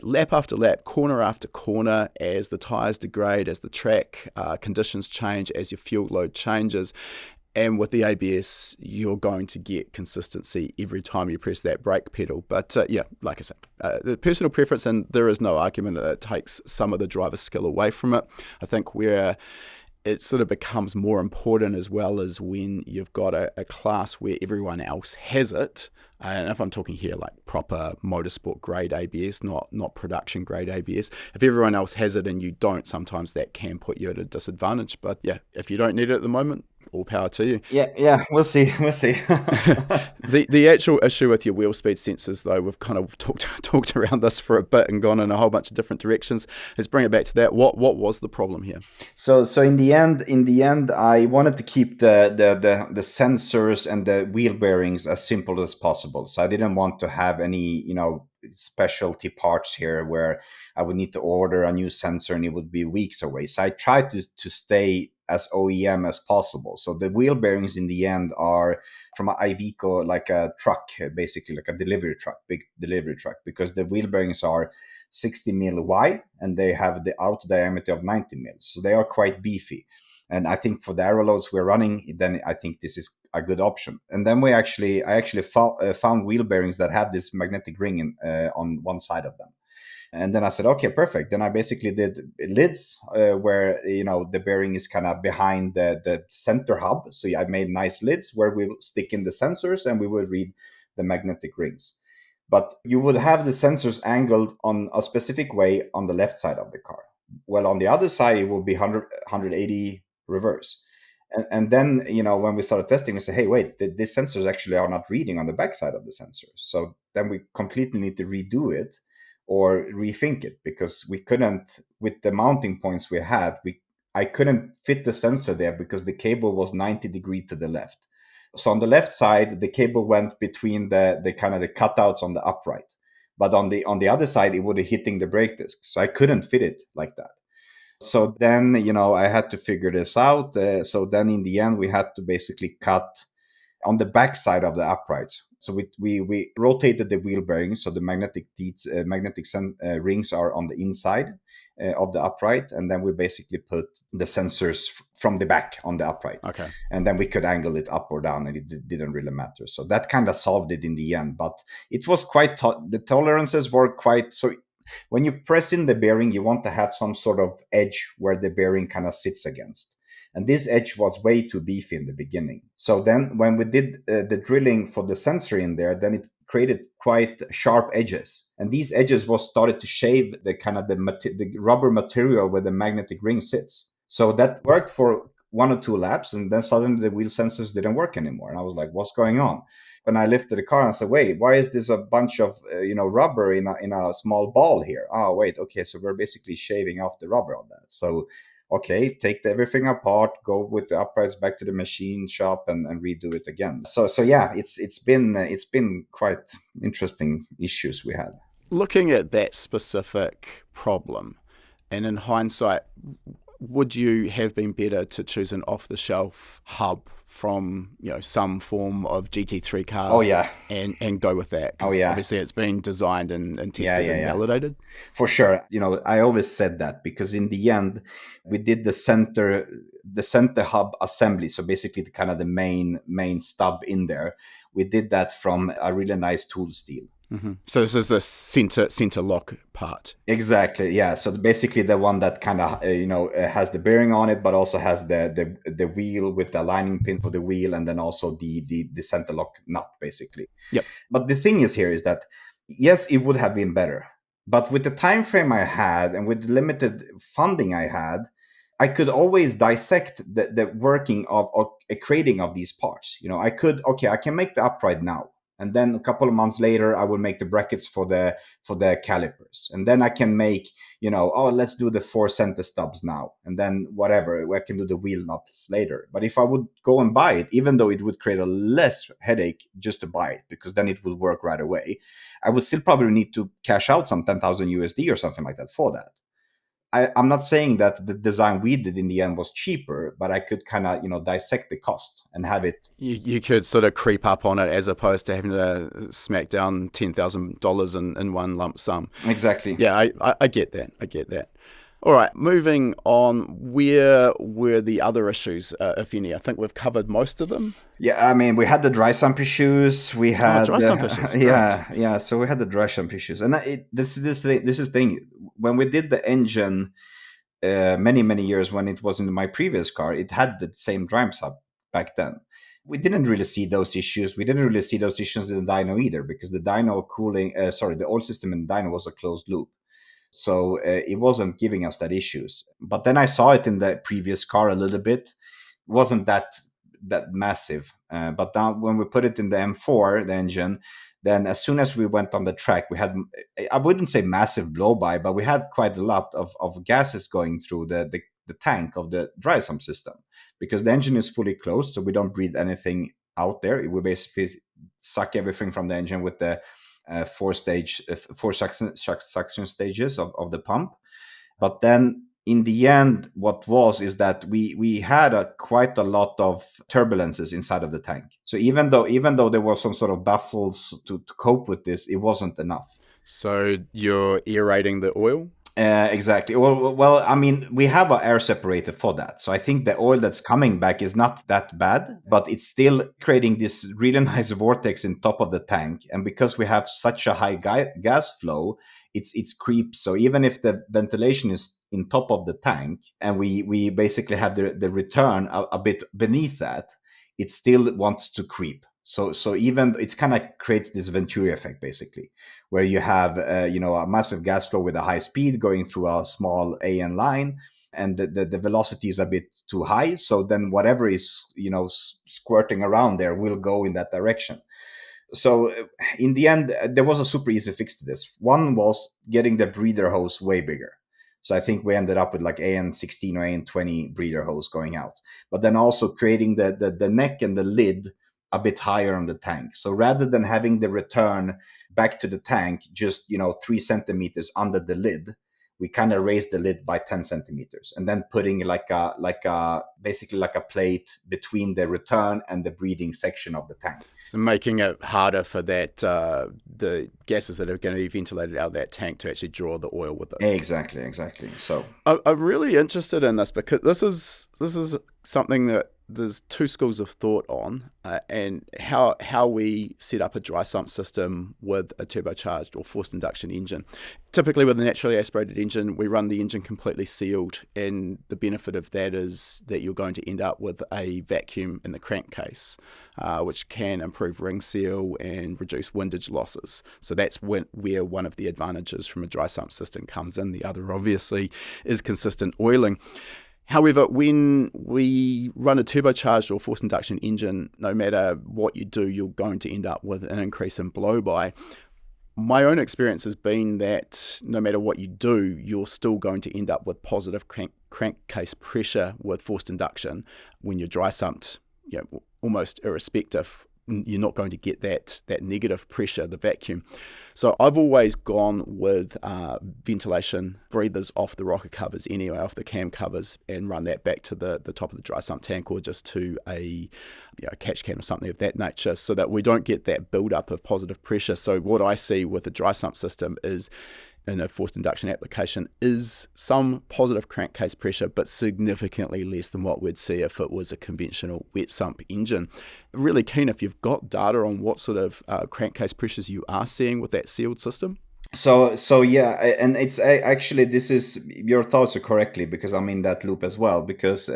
lap after lap, corner after corner, as the tires degrade, as the track conditions change, as your fuel load changes. And with the ABS, you're going to get consistency every time you press that brake pedal. But like I said, the personal preference, and there is no argument that it takes some of the driver skill away from it. I think where it sort of becomes more important as well as when you've got a class where everyone else has it. And if I'm talking here like proper motorsport grade ABS, not production grade ABS, if everyone else has it and you don't, sometimes that can put you at a disadvantage. But yeah, if you don't need it at the moment, all power to you. Yeah, we'll see. The actual issue with your wheel speed sensors, though, we've kind of talked around this for a bit and gone in a whole bunch of different directions. Let's bring it back to that. What was the problem here? So in the end, I wanted to keep the sensors and the wheel bearings as simple as possible. So I didn't want to have any specialty parts here where I would need to order a new sensor and it would be weeks away. So I tried to stay as OEM as possible. So the wheel bearings in the end are from an Iveco, like a truck, basically like a delivery truck, big delivery truck, because the wheel bearings are 60 mil wide and they have the out diameter of 90 mils. So they are quite beefy. And I think for the aero loads we're running, then I think this is a good option. And then I actually found wheel bearings that had this magnetic ring on one side of them. And then I said, okay, perfect. Then I basically did lids where, the bearing is kind of behind the center hub. So I made nice lids where we would stick in the sensors and we would read the magnetic rings. But you would have the sensors angled on a specific way on the left side of the car. Well, on the other side, it will be 180 reverse. And then, when we started testing, we said, hey, wait, these sensors actually are not reading on the backside of the sensor. So then we completely need to redo it or rethink it, because we couldn't, with the mounting points we had, I couldn't fit the sensor there because the cable was 90 degrees to the left. So on the left side, the cable went between the kind of the cutouts on the upright. But on the other side, it would be hitting the brake disc. So I couldn't fit it like that. So then, I had to figure this out. So then in the end, we had to basically cut on the back side of the uprights. So we rotated the wheel bearings. So the magnetic rings are on the inside of the upright. And then we basically put the sensors from the back on the upright. Okay. And then we could angle it up or down, and it didn't really matter. So that kind of solved it in the end. But it was quite, the tolerances were quite, so when you press in the bearing, you want to have some sort of edge where the bearing kind of sits against. And this edge was way too beefy in the beginning. So then when we did the drilling for the sensor in there, then it created quite sharp edges. And these edges started to shave the kind of the rubber material where the magnetic ring sits. So that worked for 1 or 2 laps. And then suddenly the wheel sensors didn't work anymore. And I was like, what's going on? And I lifted the car and said, wait, why is this a bunch of rubber in a small ball here? Oh, wait, okay, so we're basically shaving off the rubber on that. So, okay, take everything apart, go with the uprights back to the machine shop and redo it again. So yeah, it's been quite interesting issues we had. Looking at that specific problem, and in hindsight, would you have been better to choose an off-the-shelf hub from some form of GT3 car? Oh yeah, and go with that? Oh yeah, obviously it's been designed and tested and validated. For sure. I always said that because in the end we did the center hub assembly. So basically the main stub in there. We did that from a really nice tool steel. Mm-hmm. So this is the center lock part. Exactly. Yeah. So basically the one that kind of has the bearing on it, but also has the wheel with the aligning pin for the wheel, and then also the center lock nut, basically. Yep. But the thing is that yes, it would have been better, but with the time frame I had and with the limited funding I had, I could always dissect the working of creating of these parts. I can make the upright now. And then a couple of months later, I will make the brackets for the calipers. And then I can make, let's do the 4 center stubs now. And then whatever, I can do the wheel nuts later. But if I would go and buy it, even though it would create a less headache just to buy it, because then it would work right away, I would still probably need to cash out some 10,000 USD or something like that for that. I'm not saying that the design we did in the end was cheaper, but I could kind of, dissect the cost and have it. You could sort of creep up on it as opposed to having to smack down $10,000 in one lump sum. Exactly. Yeah, I get that. All right, moving on, where were the other issues, if any? I think we've covered most of them. Yeah, I mean, we had the dry sump issues. We had dry sump issues. Yeah. So we had the dry sump issues, and this is thing. When we did the engine, many years when it was in my previous car, it had the same dry sump back then. We didn't really see those issues. We didn't really see those issues in the dyno either, because the dyno the oil system in the dyno was a closed loop. So it wasn't giving us that issues. But then I saw it in the previous car a little bit. It wasn't that massive. But now when we put it in the M4, the engine, then as soon as we went on the track, we had, I wouldn't say massive blow-by, but we had quite a lot of gases going through the tank of the dry sump system. Because the engine is fully closed, so we don't breathe anything out there. It will basically suck everything from the engine with the 4 suction stages of the pump. But then in the end, what is that we had quite a lot of turbulences inside of the tank. So even though there was some sort of baffles to cope with this, it wasn't enough. So you're aerating the oil? Exactly. Well, I mean, we have an air separator for that. So I think the oil that's coming back is not that bad, but it's still creating this really nice vortex in top of the tank. And because we have such a high gas flow, it's creeps. So even if the ventilation is in top of the tank and we basically have the return a bit beneath that, it still wants to creep. So even it's kind of creates this Venturi effect, basically, where you have a massive gas flow with a high speed going through a small AN line, and the velocity is a bit too high. So then whatever is squirting around there will go in that direction. So in the end, there was a super easy fix to this. One was getting the breather hose way bigger. So I think we ended up with like AN16 or AN20 breather hose going out. But then also creating the neck and the lid a bit higher on the tank. So rather than having the return back to the tank just 3 centimeters under the lid, we kind of raised the lid by 10 centimeters and then putting basically like a plate between the return and the breathing section of the tank. So making it harder for that the gases that are going to be ventilated out of that tank to actually draw the oil with it. Exactly. So I'm really interested in this because this is something that there's two schools of thought on, and how we set up a dry sump system with a turbocharged or forced induction engine. Typically with a naturally aspirated engine, we run the engine completely sealed, and the benefit of that is that you're going to end up with a vacuum in the crankcase, which can improve ring seal and reduce windage losses. So that's where one of the advantages from a dry sump system comes in. The other, obviously, is consistent oiling. However, when we run a turbocharged or forced induction engine, no matter what you do, you're going to end up with an increase in blow-by. My own experience has been that no matter what you do, you're still going to end up with positive crankcase pressure with forced induction. When you're dry sumped, almost irrespective, you're not going to get that negative pressure, the vacuum. So I've always gone with ventilation breathers off the rocker covers anyway, off the cam covers, and run that back to the top of the dry sump tank or just to a catch can or something of that nature, so that we don't get that build-up of positive pressure. So what I see with a dry sump system is, in a forced induction application, is some positive crankcase pressure, but significantly less than what we'd see if it was a conventional wet sump engine. Really keen if you've got data on what sort of crankcase pressures you are seeing with that sealed system. So yeah, and it's actually, this is, your thoughts are correctly, because I'm in that loop as well, because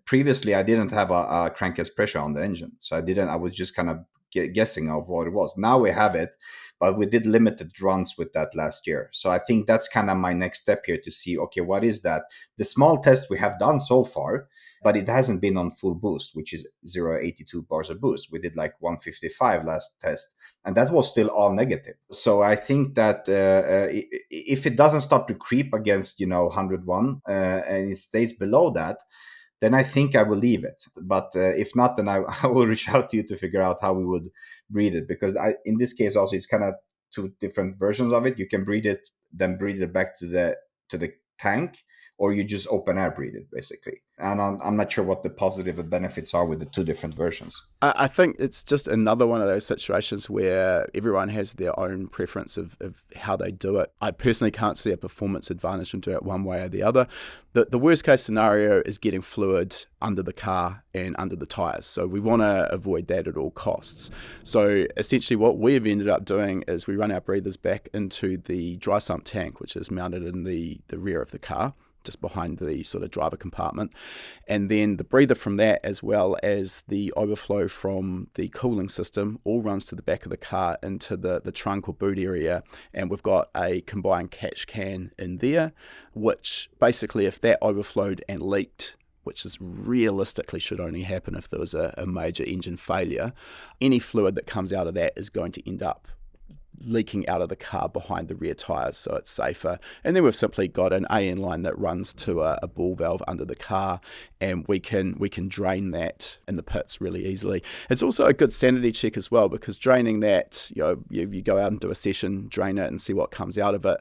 previously I didn't have a crankcase pressure on the engine, so I was just kind of guessing of what it was. Now we have it, but we did limited runs with that last year. So I think that's kind of my next step here to see, okay, what is that? The small test we have done so far, but it hasn't been on full boost, which is 0.82 bars of boost. We did like 155 last test, and that was still all negative. So I think that if it doesn't start to creep against 101 and it stays below that, then I think I will leave it. But if not, then I will reach out to you to figure out how we would breed it. Because in this case also, it's kind of two different versions of it. You can breed it, then breed it back to the tank, or you just open air breed it, basically. And I'm not sure what the positive benefits are with the two different versions. I think it's just another one of those situations where everyone has their own preference of how they do it. I personally can't see a performance advantage from doing it one way or the other. The worst case scenario is getting fluid under the car and under the tyres. So we want to avoid that at all costs. So essentially what we've ended up doing is we run our breathers back into the dry sump tank, which is mounted in the rear of the car, just behind the sort of driver compartment, and then the breather from that, as well as the overflow from the cooling system, all runs to the back of the car into the trunk or boot area, and we've got a combined catch can in there, which basically, if that overflowed and leaked, which is realistically should only happen if there was a major engine failure, any fluid that comes out of that is going to end up leaking out of the car behind the rear tyres, so it's safer. And then we've simply got an AN line that runs to a ball valve under the car, and we can drain that in the pits really easily. It's also a good sanity check as well, because draining that, you go out and do a session, drain it and see what comes out of it.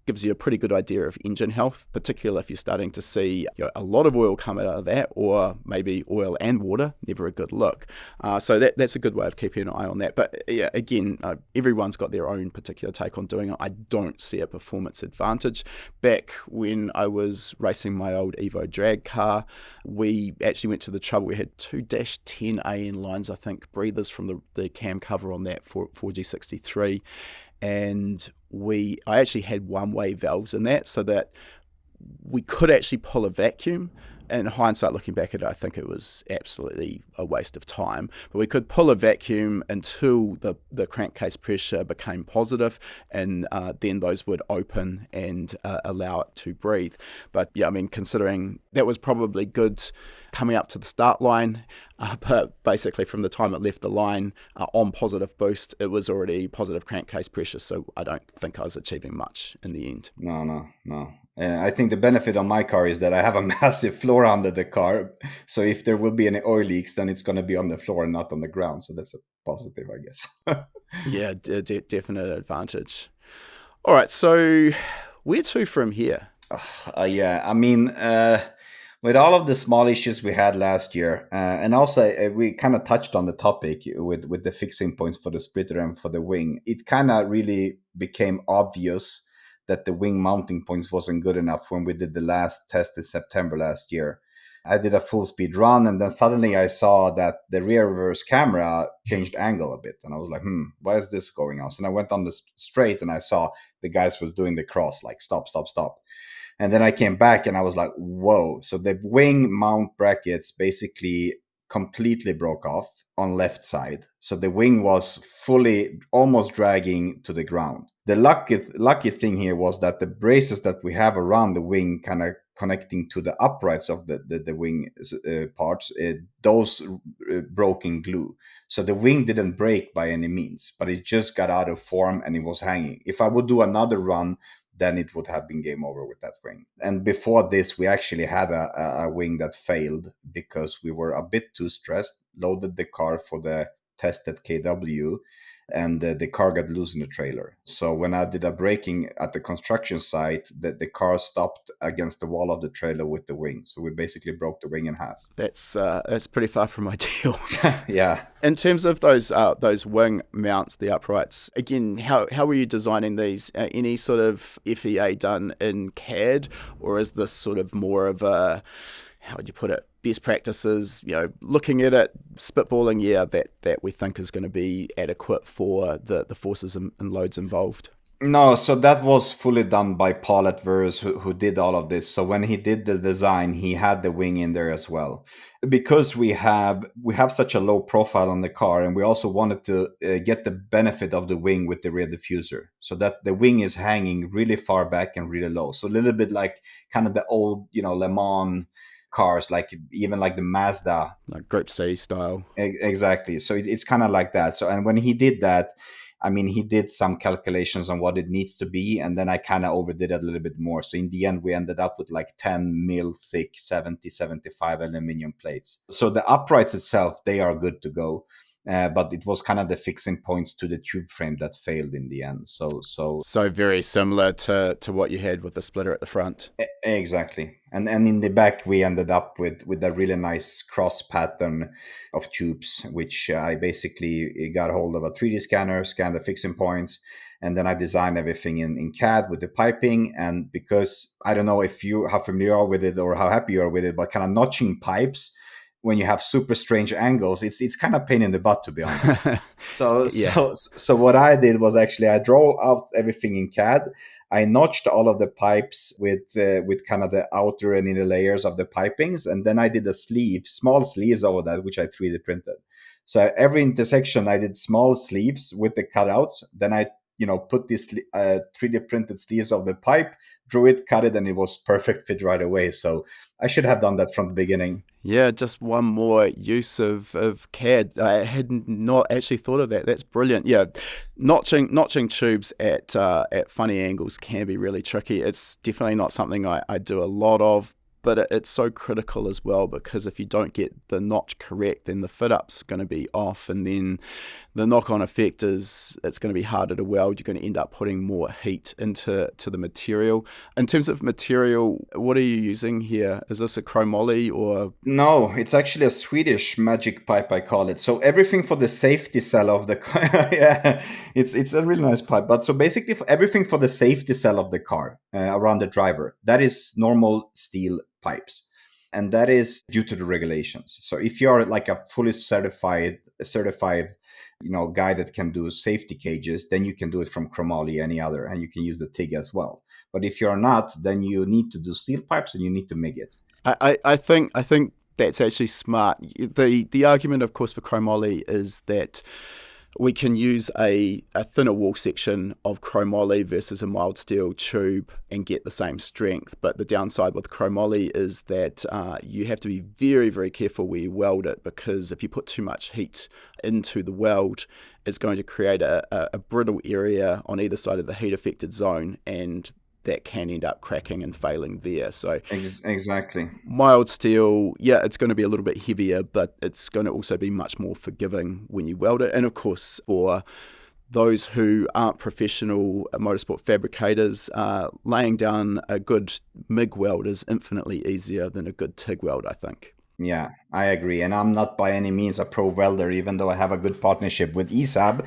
Gives you a pretty good idea of engine health, particularly if you're starting to see a lot of oil come out of that, or maybe oil and water. Never a good look. So that's a good way of keeping an eye on that. But yeah, again, everyone's got their own particular take on doing it. I don't see a performance advantage. Back when I was racing my old Evo drag car, we actually went to the trouble. We had 2-10 AN lines, I think, breathers from the cam cover on that 4G63. And I actually had one-way valves in that, so that we could actually pull a vacuum. In hindsight, looking back at it, I think it was absolutely a waste of time. But we could pull a vacuum until the crankcase pressure became positive, and then those would open and allow it to breathe. But yeah, I mean, considering that was probably good coming up to the start line, but basically from the time it left the line on positive boost, it was already positive crankcase pressure. So I don't think I was achieving much in the end. No. I think the benefit on my car is that I have a massive floor under the car. So if there will be any oil leaks, then it's going to be on the floor and not on the ground. So that's a positive, I guess. Yeah, definite advantage. All right, so where to from here? Yeah, I mean, with all of the small issues we had last year, and also we kind of touched on the topic with the fixing points for the splitter and for the wing, it kind of really became obvious that the wing mounting points wasn't good enough when we did the last test in September last year. I did a full speed run, and then suddenly I saw that the rear reverse camera changed angle a bit, and I was like, why is this going on? So I went on the straight, and I saw the guys was doing the cross, like stop. And then I came back and I was like, whoa. So the wing mount brackets basically completely broke off on left side. So the wing was fully almost dragging to the ground. The lucky thing here was that the braces that we have around the wing kind of connecting to the uprights of the wing parts, those broke in glue. So the wing didn't break by any means, but it just got out of form and it was hanging. If I would do another run, then it would have been game over with that wing. And before this, we actually had a wing that failed because we were a bit too stressed, loaded the car for the test at KW, and the car got loose in the trailer. So when I did a braking at the construction site, the car stopped against the wall of the trailer with the wing. So we basically broke the wing in half. That's pretty far from ideal. Yeah. In terms of those wing mounts, the uprights, again, how were you designing these? Any sort of FEA done in CAD, or is this sort of more of a, how would you put it, best practices, looking at it, spitballing, that we think is going to be adequate for the forces and loads involved? No, so that was fully done by Paul at Verus, who did all of this. So when he did the design, he had the wing in there as well. Because we have such a low profile on the car, and we also wanted to get the benefit of the wing with the rear diffuser, so that the wing is hanging really far back and really low. So a little bit like kind of the old, Le Mans cars, like even like the Mazda, like Group C style. Exactly. So it's kind of like that. So, and when he did that, I mean, he did some calculations on what it needs to be, and then I kind of overdid it a little bit more. So in the end, we ended up with like 10 mil thick 70-75 aluminum plates. So the uprights itself, they are good to go. But it was kind of the fixing points to the tube frame that failed in the end. So very similar to what you had with the splitter at the front. Exactly. And in the back, we ended up with a really nice cross pattern of tubes, which I basically got hold of a 3D scanner, scanned the fixing points, and then I designed everything in CAD with the piping. And because I don't know if you how familiar you are with it or how happy you are with it, but kind of notching pipes when you have super strange angles, it's kind of pain in the butt, to be honest. So what I did was actually I draw out everything in CAD. I notched all of the pipes with kind of the outer and inner layers of the pipings, and then I did a small sleeves over that, which I 3D printed. So every intersection I did small sleeves with the cutouts. Then I put this 3D printed sleeves of the pipe, drew it, cut it, and it was perfect fit right away. So I should have done that from the beginning. Yeah, just one more use of CAD. I had not actually thought of that. That's brilliant. Yeah, notching tubes at funny angles can be really tricky. It's definitely not something I do a lot of, but it's so critical as well, because if you don't get the notch correct, then the fit-up's going to be off, and then the knock-on effect is it's going to be harder to weld. You're going to end up putting more heat into the material. In terms of material, what are you using here? Is this a chromoly or? No, it's actually a Swedish magic pipe, I call it. So everything for the safety cell of the car. Yeah, it's a really nice pipe. But so basically everything for the safety cell of the car around the driver, that is normal steel pipes. and that is due to the regulations. So if you're like a fully certified guy that can do safety cages, then you can do it from chromoly, any other, and you can use the TIG as well. But if you're not, then you need to do steel pipes and you need to MIG it. I think that's actually smart. The argument, of course, for chromoly is that we can use a thinner wall section of chromoly versus a mild steel tube and get the same strength. But the downside with chromoly is that you have to be very, very careful where you weld it, because if you put too much heat into the weld, it's going to create a brittle area on either side of the heat affected zone, and that can end up cracking and failing there. So exactly. mild steel, yeah, it's going to be a little bit heavier, but it's going to also be much more forgiving when you weld it. And of course, for those who aren't professional motorsport fabricators, laying down a good MIG weld is infinitely easier than a good TIG weld, I think. Yeah, I agree. And I'm not by any means a pro welder, even though I have a good partnership with ESAB,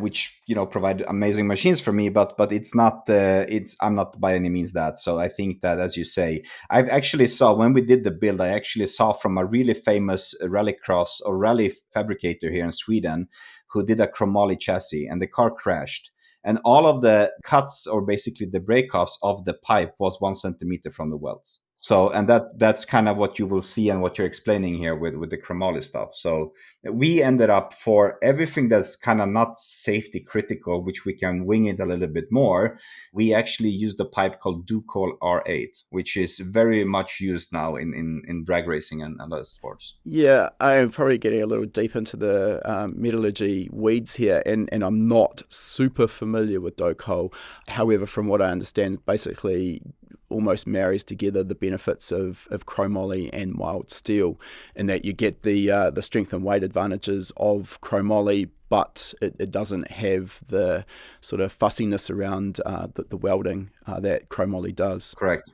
which, provide amazing machines for me, but I'm not by any means that. So I think that, as you say, I've actually saw when we did the build, I actually saw from a really famous rallycross or rally fabricator here in Sweden who did a chromoly chassis, and the car crashed. And all of the cuts, or basically the break-offs of the pipe, was 1 centimeter from the welds. So, and that's kind of what you will see and what you're explaining here with the chromoly stuff. So we ended up, for everything that's kind of not safety critical, which we can wing it a little bit more, we actually used a pipe called Ducol R8, which is very much used now in drag racing and other sports. Yeah, I'm probably getting a little deep into the metallurgy weeds here, and I'm not super familiar with Ducol. However, from what I understand, basically almost marries together the benefits of chromoly and mild steel, in that you get the strength and weight advantages of chromoly, but it doesn't have the sort of fussiness around the welding that chromoly does. Correct.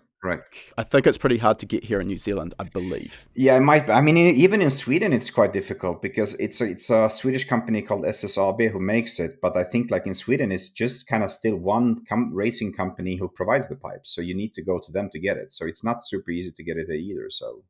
I think it's pretty hard to get here in New Zealand, I believe. Yeah, it might. I mean, even in Sweden, it's quite difficult because it's a Swedish company called SSAB who makes it. But I think, like in Sweden, it's just kind of still one racing company who provides the pipes. So you need to go to them to get it. So it's not super easy to get it either. So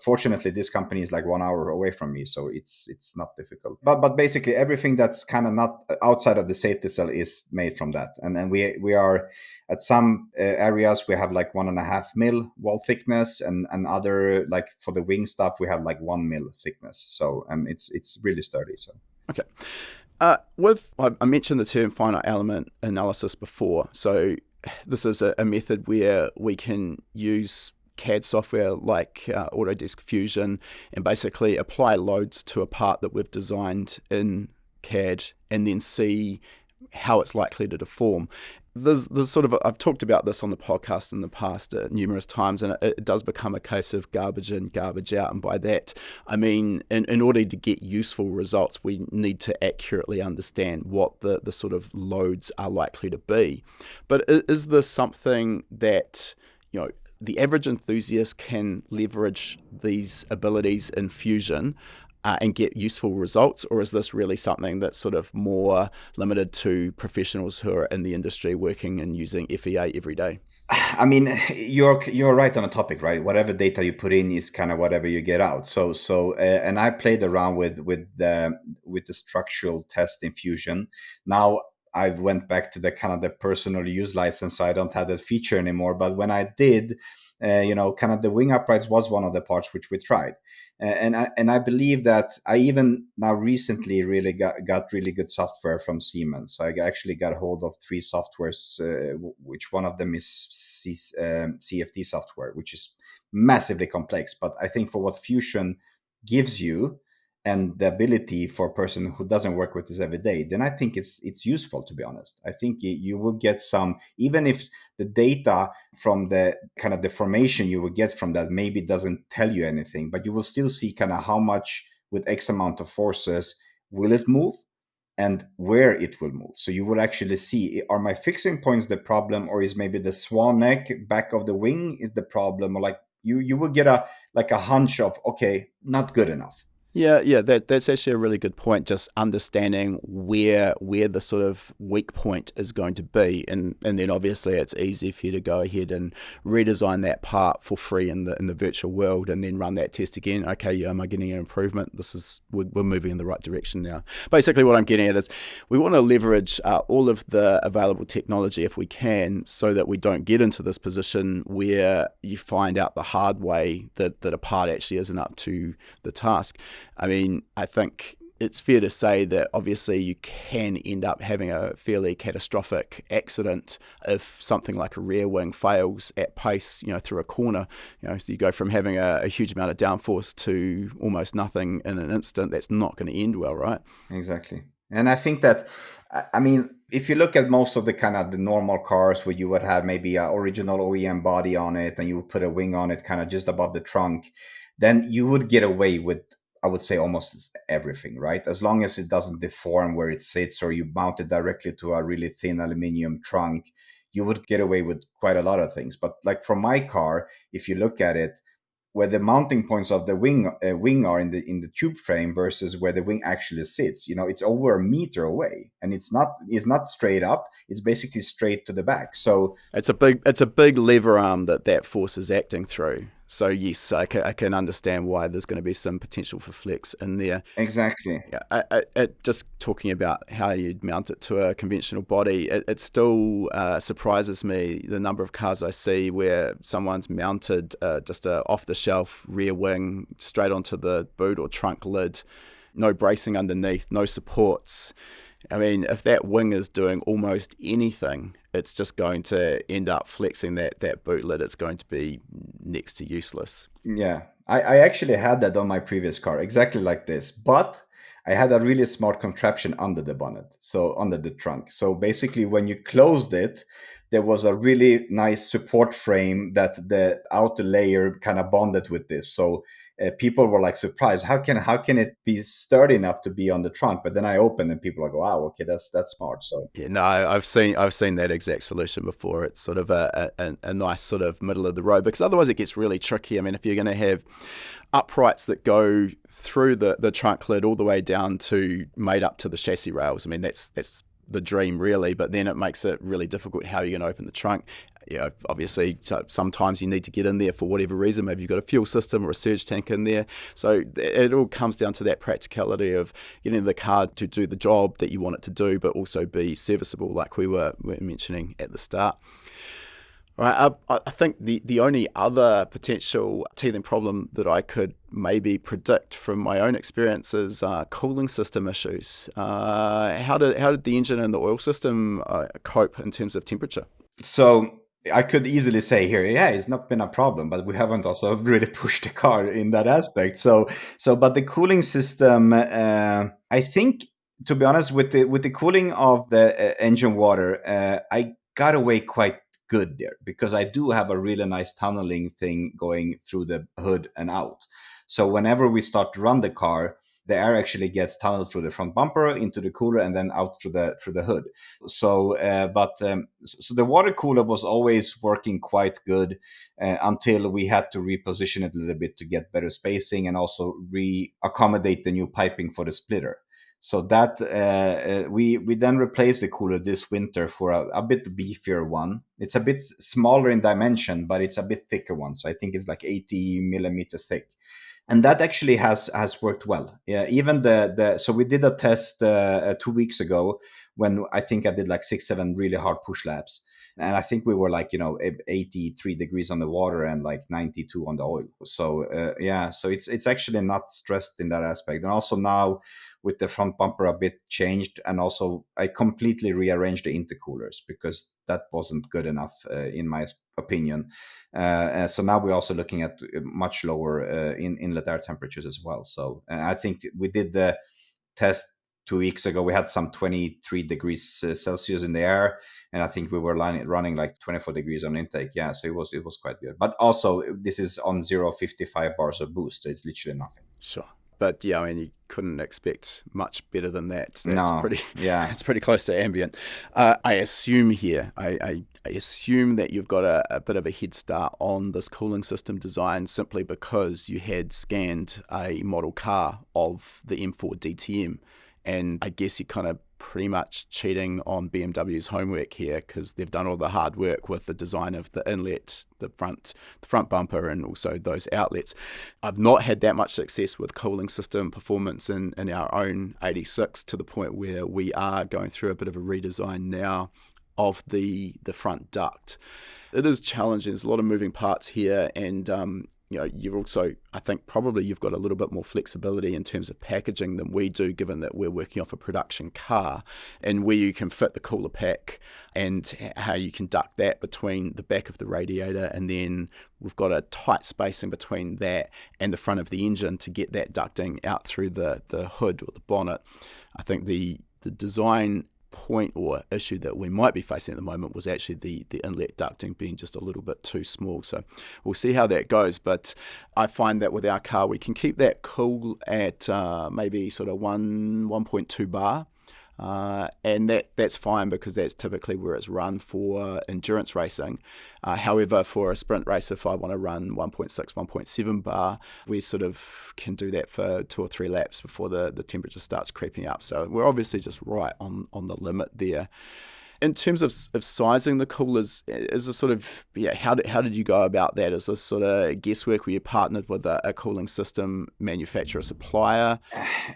fortunately, this company is like 1 hour away from me, so it's not difficult. But basically, everything that's kind of not outside of the safety cell is made from that. And then we are at some areas we have like 1.5 mil wall thickness, and other, like for the wing stuff, we have like 1 mil thickness. So it's really sturdy. So okay. I mentioned the term finite element analysis before. So this is a method where we can use CAD software like Autodesk Fusion and basically apply loads to a part that we've designed in CAD and then see how it's likely to deform. There's sort of, I've talked about this on the podcast in the past numerous times, and it does become a case of garbage in, garbage out. And by that, I mean, in order to get useful results, we need to accurately understand what the sort of loads are likely to be. But is this something that, the average enthusiast can leverage these abilities in Fusion and get useful results, or is this really something that's sort of more limited to professionals who are in the industry working and using FEA every day? I mean, you're right on the topic, right? Whatever data you put in is kind of whatever you get out. And I played around with the structural test in Fusion. Now I went back to the kind of the personal use license, so I don't have that feature anymore. But when I did, kind of the wing uprights was one of the parts which we tried. And I believe that I even now recently really got really good software from Siemens. So I actually got a hold of 3 softwares, which one of them is CFD software, which is massively complex. But I think for what Fusion gives you, and the ability for a person who doesn't work with this every day, then I think it's useful, to be honest. I think you will get some, even if the data from the kind of deformation you will get from that maybe doesn't tell you anything, but you will still see kind of how much with X amount of forces will it move and where it will move. So you will actually see, are my fixing points the problem, or is maybe the swan neck back of the wing is the problem, or like you will get a hunch of, okay, not good enough. Yeah, that's actually a really good point. Just understanding where the sort of weak point is going to be, and then obviously it's easy for you to go ahead and redesign that part for free in the virtual world, and then run that test again. Okay, yeah, am I getting an improvement? We're moving in the right direction now. Basically, what I'm getting at is we want to leverage all of the available technology if we can, so that we don't get into this position where you find out the hard way that a part actually isn't up to the task. I mean, I think it's fair to say that obviously you can end up having a fairly catastrophic accident if something like a rear wing fails at pace, through a corner. So you go from having a huge amount of downforce to almost nothing in an instant. That's not going to end well, right? Exactly. And I think that, I mean, if you look at most of the kind of the normal cars where you would have maybe an original OEM body on it and you would put a wing on it kind of just above the trunk, then you would get away with, I would say, almost everything, right? As long as it doesn't deform where it sits, or you mount it directly to a really thin aluminum trunk, you would get away with quite a lot of things. But like from my car, if you look at it, where the mounting points of the wing are in the tube frame versus where the wing actually sits, it's over a meter away, and it's not straight up. It's basically straight to the back. So it's a big lever arm that force is acting through. So yes, I can understand why there's going to be some potential for flex in there. exactly. Yeah, just talking about how you'd mount it to a conventional body, it still surprises me the number of cars I see where someone's mounted just a off-the-shelf rear wing straight onto the boot or trunk lid, no bracing underneath, no supports. I mean, if that wing is doing almost anything, it's just going to end up flexing that boot lid. It's going to be next to useless. Yeah, I actually had that on my previous car, exactly like this. But I had a really smart contraption under the bonnet, so under the trunk. So basically, when you closed it, there was a really nice support frame that the outer layer kind of bonded with this. So people were like surprised. How can it be sturdy enough to be on the trunk? But then I opened, and people are like, "Wow, okay, that's smart." So Yeah, no, I've seen that exact solution before. It's sort of a nice sort of middle of the road, because otherwise it gets really tricky. I mean, if you're going to have uprights that go through the trunk lid all the way down to made up to the chassis rails, I mean that's the dream really. But then it makes it really difficult how you're going to open the trunk. Obviously, sometimes you need to get in there for whatever reason. Maybe you've got a fuel system or a surge tank in there. So it all comes down to that practicality of getting the car to do the job that you want it to do, but also be serviceable, like we were mentioning at the start. Right, I think the only other potential teething problem that I could maybe predict from my own experience is cooling system issues. How did the engine and the oil system cope in terms of temperature? So I could easily say here, yeah, it's not been a problem, but we haven't also really pushed the car in that aspect. But the cooling system, I think, to be honest, with the cooling of the engine water, I got away quite good there, because I do have a really nice tunneling thing going through the hood and out. So whenever we start to run the car, the air actually gets tunneled through the front bumper into the cooler and then out through the hood. So the water cooler was always working quite good until we had to reposition it a little bit to get better spacing and also accommodate the new piping for the splitter. So that we then replaced the cooler this winter for a bit beefier one. It's a bit smaller in dimension, but it's a bit thicker one. So I think it's like 80 millimeter thick. And that actually has worked well. Yeah, even so we did a test 2 weeks ago when I think I did like 6-7 really hard push laps, and I think we were like 83 degrees on the water and like 92 on the oil. So so it's actually not stressed in that aspect. And also now with the front bumper a bit changed, and also I completely rearranged the intercoolers because that wasn't good enough in my opinion. So now we're also looking at much lower inlet air temperatures as well. So I think we did the test 2 weeks ago. We had some 23 degrees Celsius in the air, and I think we were running like 24 degrees on intake. Yeah, so it was quite good. But also, this is on 0.55 bars of boost, so it's literally nothing. Sure. But yeah, I mean, you couldn't expect much better than that. That's No, pretty, yeah. it's pretty close to ambient. I assume here, I assume that you've got a bit of a head start on this cooling system design simply because you had scanned a model car of the M4 DTM. And I guess you're kind of pretty much cheating on BMW's homework here because they've done all the hard work with the design of the inlet, the front bumper, and also those outlets. I've not had that much success with cooling system performance in our own 86 to the point where we are going through a bit of a redesign now of the front duct. It is challenging. There's a lot of moving parts here, and you're also, I think, probably you've got a little bit more flexibility in terms of packaging than we do, given that we're working off a production car, and where you can fit the cooler pack and how you can duct that between the back of the radiator, and then we've got a tight spacing between that and the front of the engine to get that ducting out through the hood or the bonnet. I think the design point or issue that we might be facing at the moment was actually the inlet ducting being just a little bit too small. So we'll see how that goes. But I find that with our car, we can keep that cool at maybe sort of 1.2 bar. And that's fine because that's typically where it's run for endurance racing. However, for a sprint race, if I want to run 1.6, 1.7 bar, we sort of can do that for 2 or 3 laps before the temperature starts creeping up. So we're obviously just right on the limit there. In terms of sizing the coolers, is this sort of, how did you go about that? Is this sort of guesswork where you partnered with a cooling system manufacturer supplier?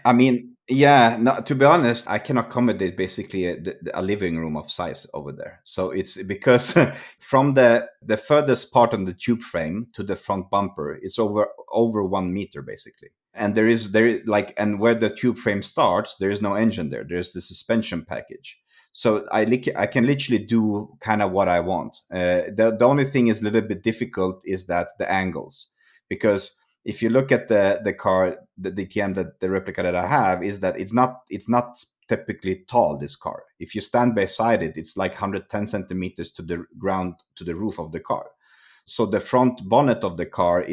I mean, yeah, no, to be honest, I can accommodate basically a living room of size over there. So it's because from the furthest part on the tube frame to the front bumper, it's over 1 meter basically. And there is and where the tube frame starts, there is no engine there. There's the suspension package. So I can literally do kind of what I want. The only thing is a little bit difficult is that the angles, because if you look at the car, the DTM, that the replica that I have, is that it's not typically tall, this car. If you stand beside it, it's like 110 centimeters to the ground, to the roof of the car. So the front bonnet of the car,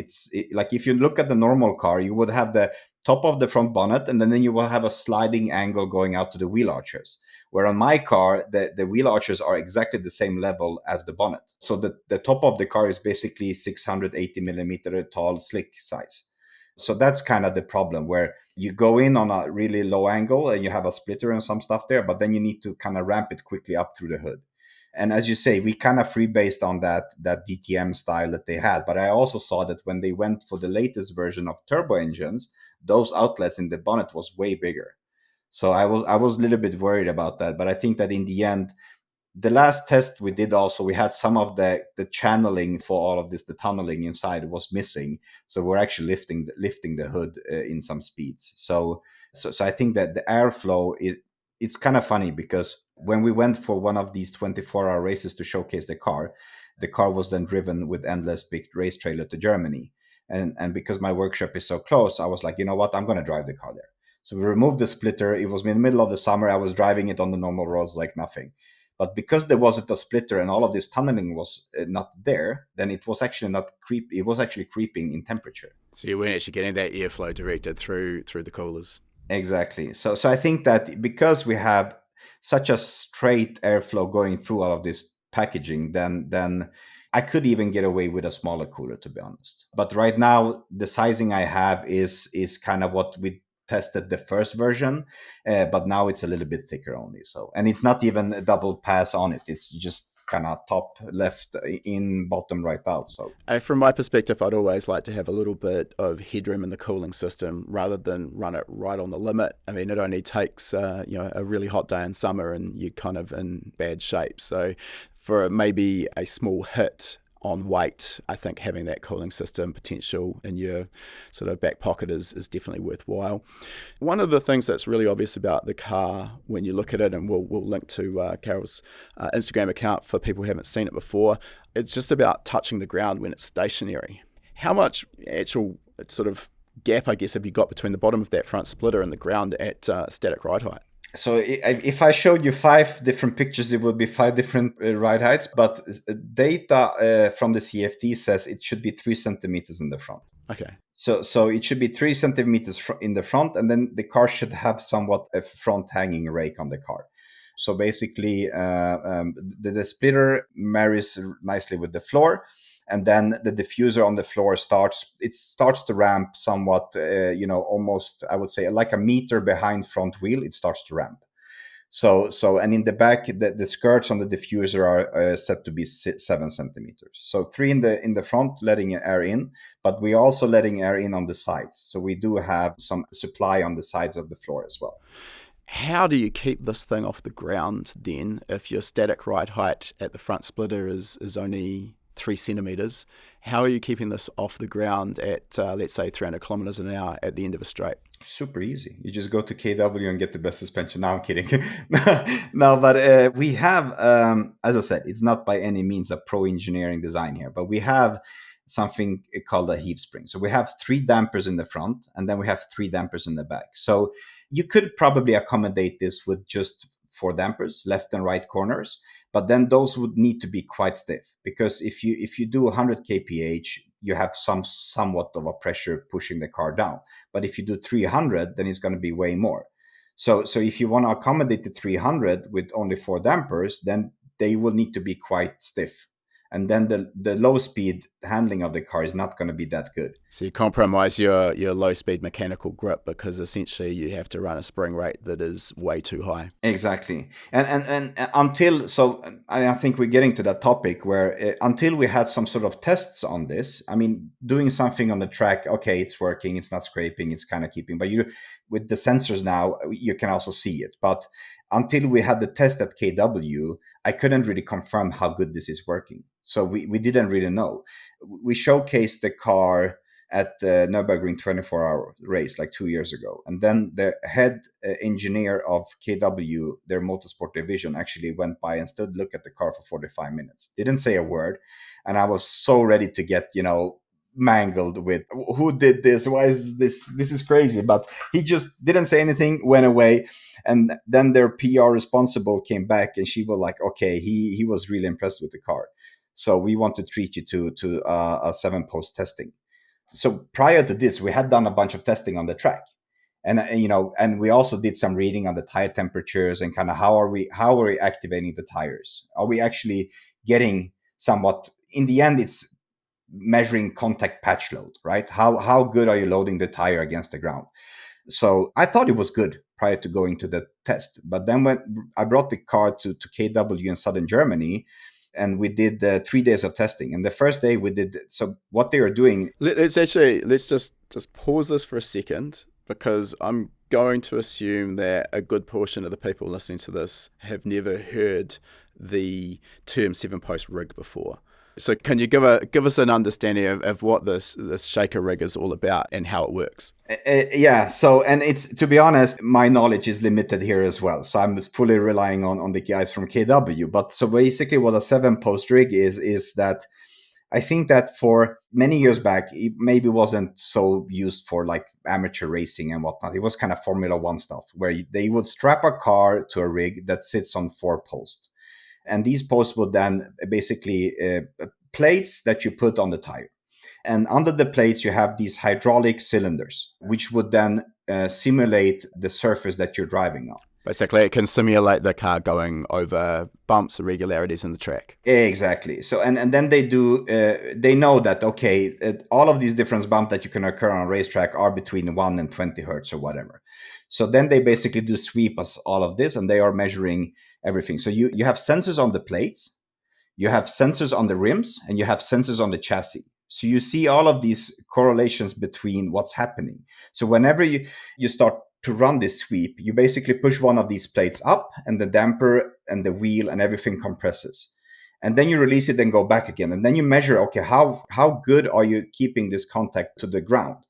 like if you look at the normal car, you would have the top of the front bonnet, and then you will have a sliding angle going out to the wheel arches. Where on my car, the wheel arches are exactly the same level as the bonnet. So the top of the car is basically 680 millimeter tall, slick size. So that's kind of the problem, where you go in on a really low angle and you have a splitter and some stuff there, but then you need to kind of ramp it quickly up through the hood. And as you say, we kind of freebased on that DTM style that they had. But I also saw that when they went for the latest version of turbo engines, those outlets in the bonnet was way bigger. So I was a little bit worried about that. But I think that in the end, the last test we did also, we had some of the channeling for all of this, the tunneling inside was missing. So we're actually lifting the hood in some speeds. So I think that the airflow, it's kind of funny because when we went for one of these 24-hour races to showcase the car was then driven with endless big race trailer to Germany. And because my workshop is so close, I was like, you know what, I'm going to drive the car there. So we removed the splitter. It was in the middle of the summer. I was driving it on the normal roads like nothing. But because there wasn't a splitter and all of this tunneling was not there, then it was actually not it was actually creeping in temperature. So you weren't actually getting that airflow directed through the coolers. Exactly. So I think that because we have such a straight airflow going through all of this packaging, then I could even get away with a smaller cooler, to be honest. But right now, the sizing I have is kind of what we tested the first version, but now it's a little bit thicker only. So, and it's not even a double pass on it. It's just kind of top left in, bottom right out. So from my perspective, I'd always like to have a little bit of headroom in the cooling system rather than run it right on the limit. I mean, it only takes a really hot day in summer and you're kind of in bad shape. So for maybe a small hit on weight, I think having that cooling system potential in your sort of back pocket is definitely worthwhile. One of the things that's really obvious about the car when you look at it, and we'll link to Karel's Instagram account for people who haven't seen it before, it's just about touching the ground when it's stationary. How much actual sort of gap, I guess, have you got between the bottom of that front splitter and the ground at static ride height? So if I showed you 5 different pictures, it would be 5 different ride heights. But data from the CFD says it should be 3 centimeters in the front. Okay. So it should be 3 centimeters in the front, and then the car should have somewhat a front hanging rake on the car. So basically, the splitter marries nicely with the floor, and then the diffuser on the floor starts to ramp somewhat, almost, I would say, like a meter behind front wheel. It starts to ramp. And in the back, the skirts on the diffuser are set to be 7 centimeters. So 3 in the front, letting air in, but we're also letting air in on the sides. So we do have some supply on the sides of the floor as well. How do you keep this thing off the ground then if your static ride height at the front splitter is only 3 centimeters? How are you keeping this off the ground at, let's say, 300 kilometers an hour at the end of a straight? Super easy. You just go to KW and get the best suspension. Now I'm kidding. No, but we have, as I said, it's not by any means a pro engineering design here, but we have something called a heave spring. So we have 3 dampers in the front, and then we have 3 dampers in the back. So you could probably accommodate this with just 4 dampers, left and right corners, but then those would need to be quite stiff, because if you do 100 kph, you have somewhat of a pressure pushing the car down. But if you do 300, then it's going to be way more. So if you want to accommodate the 300 with only 4 dampers, then they will need to be quite stiff. And then the low speed handling of the car is not going to be that good. So you compromise your low speed mechanical grip because essentially you have to run a spring rate that is way too high. Exactly. And until, so I think we're getting to that topic where until we had some sort of tests on this, I mean, doing something on the track, okay, it's working, it's not scraping, it's kind of keeping, but with the sensors now, you can also see it. But until we had the test at KW, I couldn't really confirm how good this is working. So we didn't really know. We showcased the car at the Nürburgring 24-hour race like 2 years ago. And then the head engineer of KW, their motorsport division, actually went by and stood, looked at the car for 45 minutes. Didn't say a word. And I was so ready to get, mangled with, who did this? Why is this? This is crazy. But he just didn't say anything, went away. And then their PR responsible came back, and she was like, okay, he was really impressed with the car. So we want to treat you to a 7-post testing. So prior to this, we had done a bunch of testing on the track, and we also did some reading on the tire temperatures and kind of how are we activating the tires? Are we actually getting somewhat? In the end, it's measuring contact patch load, right? How good are you loading the tire against the ground? So I thought it was good prior to going to the test, but then when I brought the car to KW in southern Germany, and we did 3 days of testing. And the first day we did, so what they are doing. Let's just pause this for a second, because I'm going to assume that a good portion of the people listening to this have never heard the term 7-post rig before. So can you give us an understanding of what this shaker rig is all about and how it works? Yeah. So, and it's, to be honest, my knowledge is limited here as well. So I'm fully relying on the guys from KW. But so basically what a 7-post rig is that I think that for many years back, it maybe wasn't so used for like amateur racing and whatnot. It was kind of Formula One stuff where they would strap a car to a rig that sits on 4 posts. And these posts would then basically plates that you put on the tire. And under the plates, you have these hydraulic cylinders, which would then simulate the surface that you're driving on. Basically, it can simulate the car going over bumps, irregularities in the track. Exactly. So, and then they do, they know that, okay, all of these different bumps that you can occur on a racetrack are between 1 and 20 hertz or whatever. So then they basically do sweep us all of this, and they are measuring everything. So you have sensors on the plates, you have sensors on the rims, and you have sensors on the chassis. So you see all of these correlations between what's happening. So whenever you start to run this sweep, you basically push one of these plates up, and the damper and the wheel and everything compresses. And then you release it and go back again. And then you measure, okay, how good are you keeping this contact to the ground?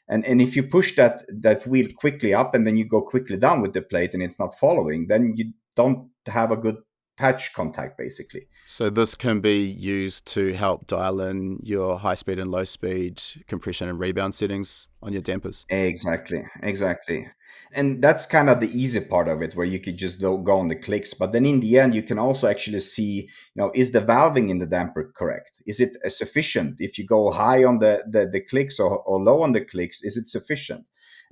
And if you push that wheel quickly up and then you go quickly down with the plate and it's not following, then you don't have a good patch contact, basically. So this can be used to help dial in your high speed and low speed compression and rebound settings on your dampers. Exactly. And that's kind of the easy part of it, where you could just go on the clicks. But then in the end, you can also actually see, is the valving in the damper correct? Is it sufficient? If you go high on the clicks or low on the clicks, is it sufficient?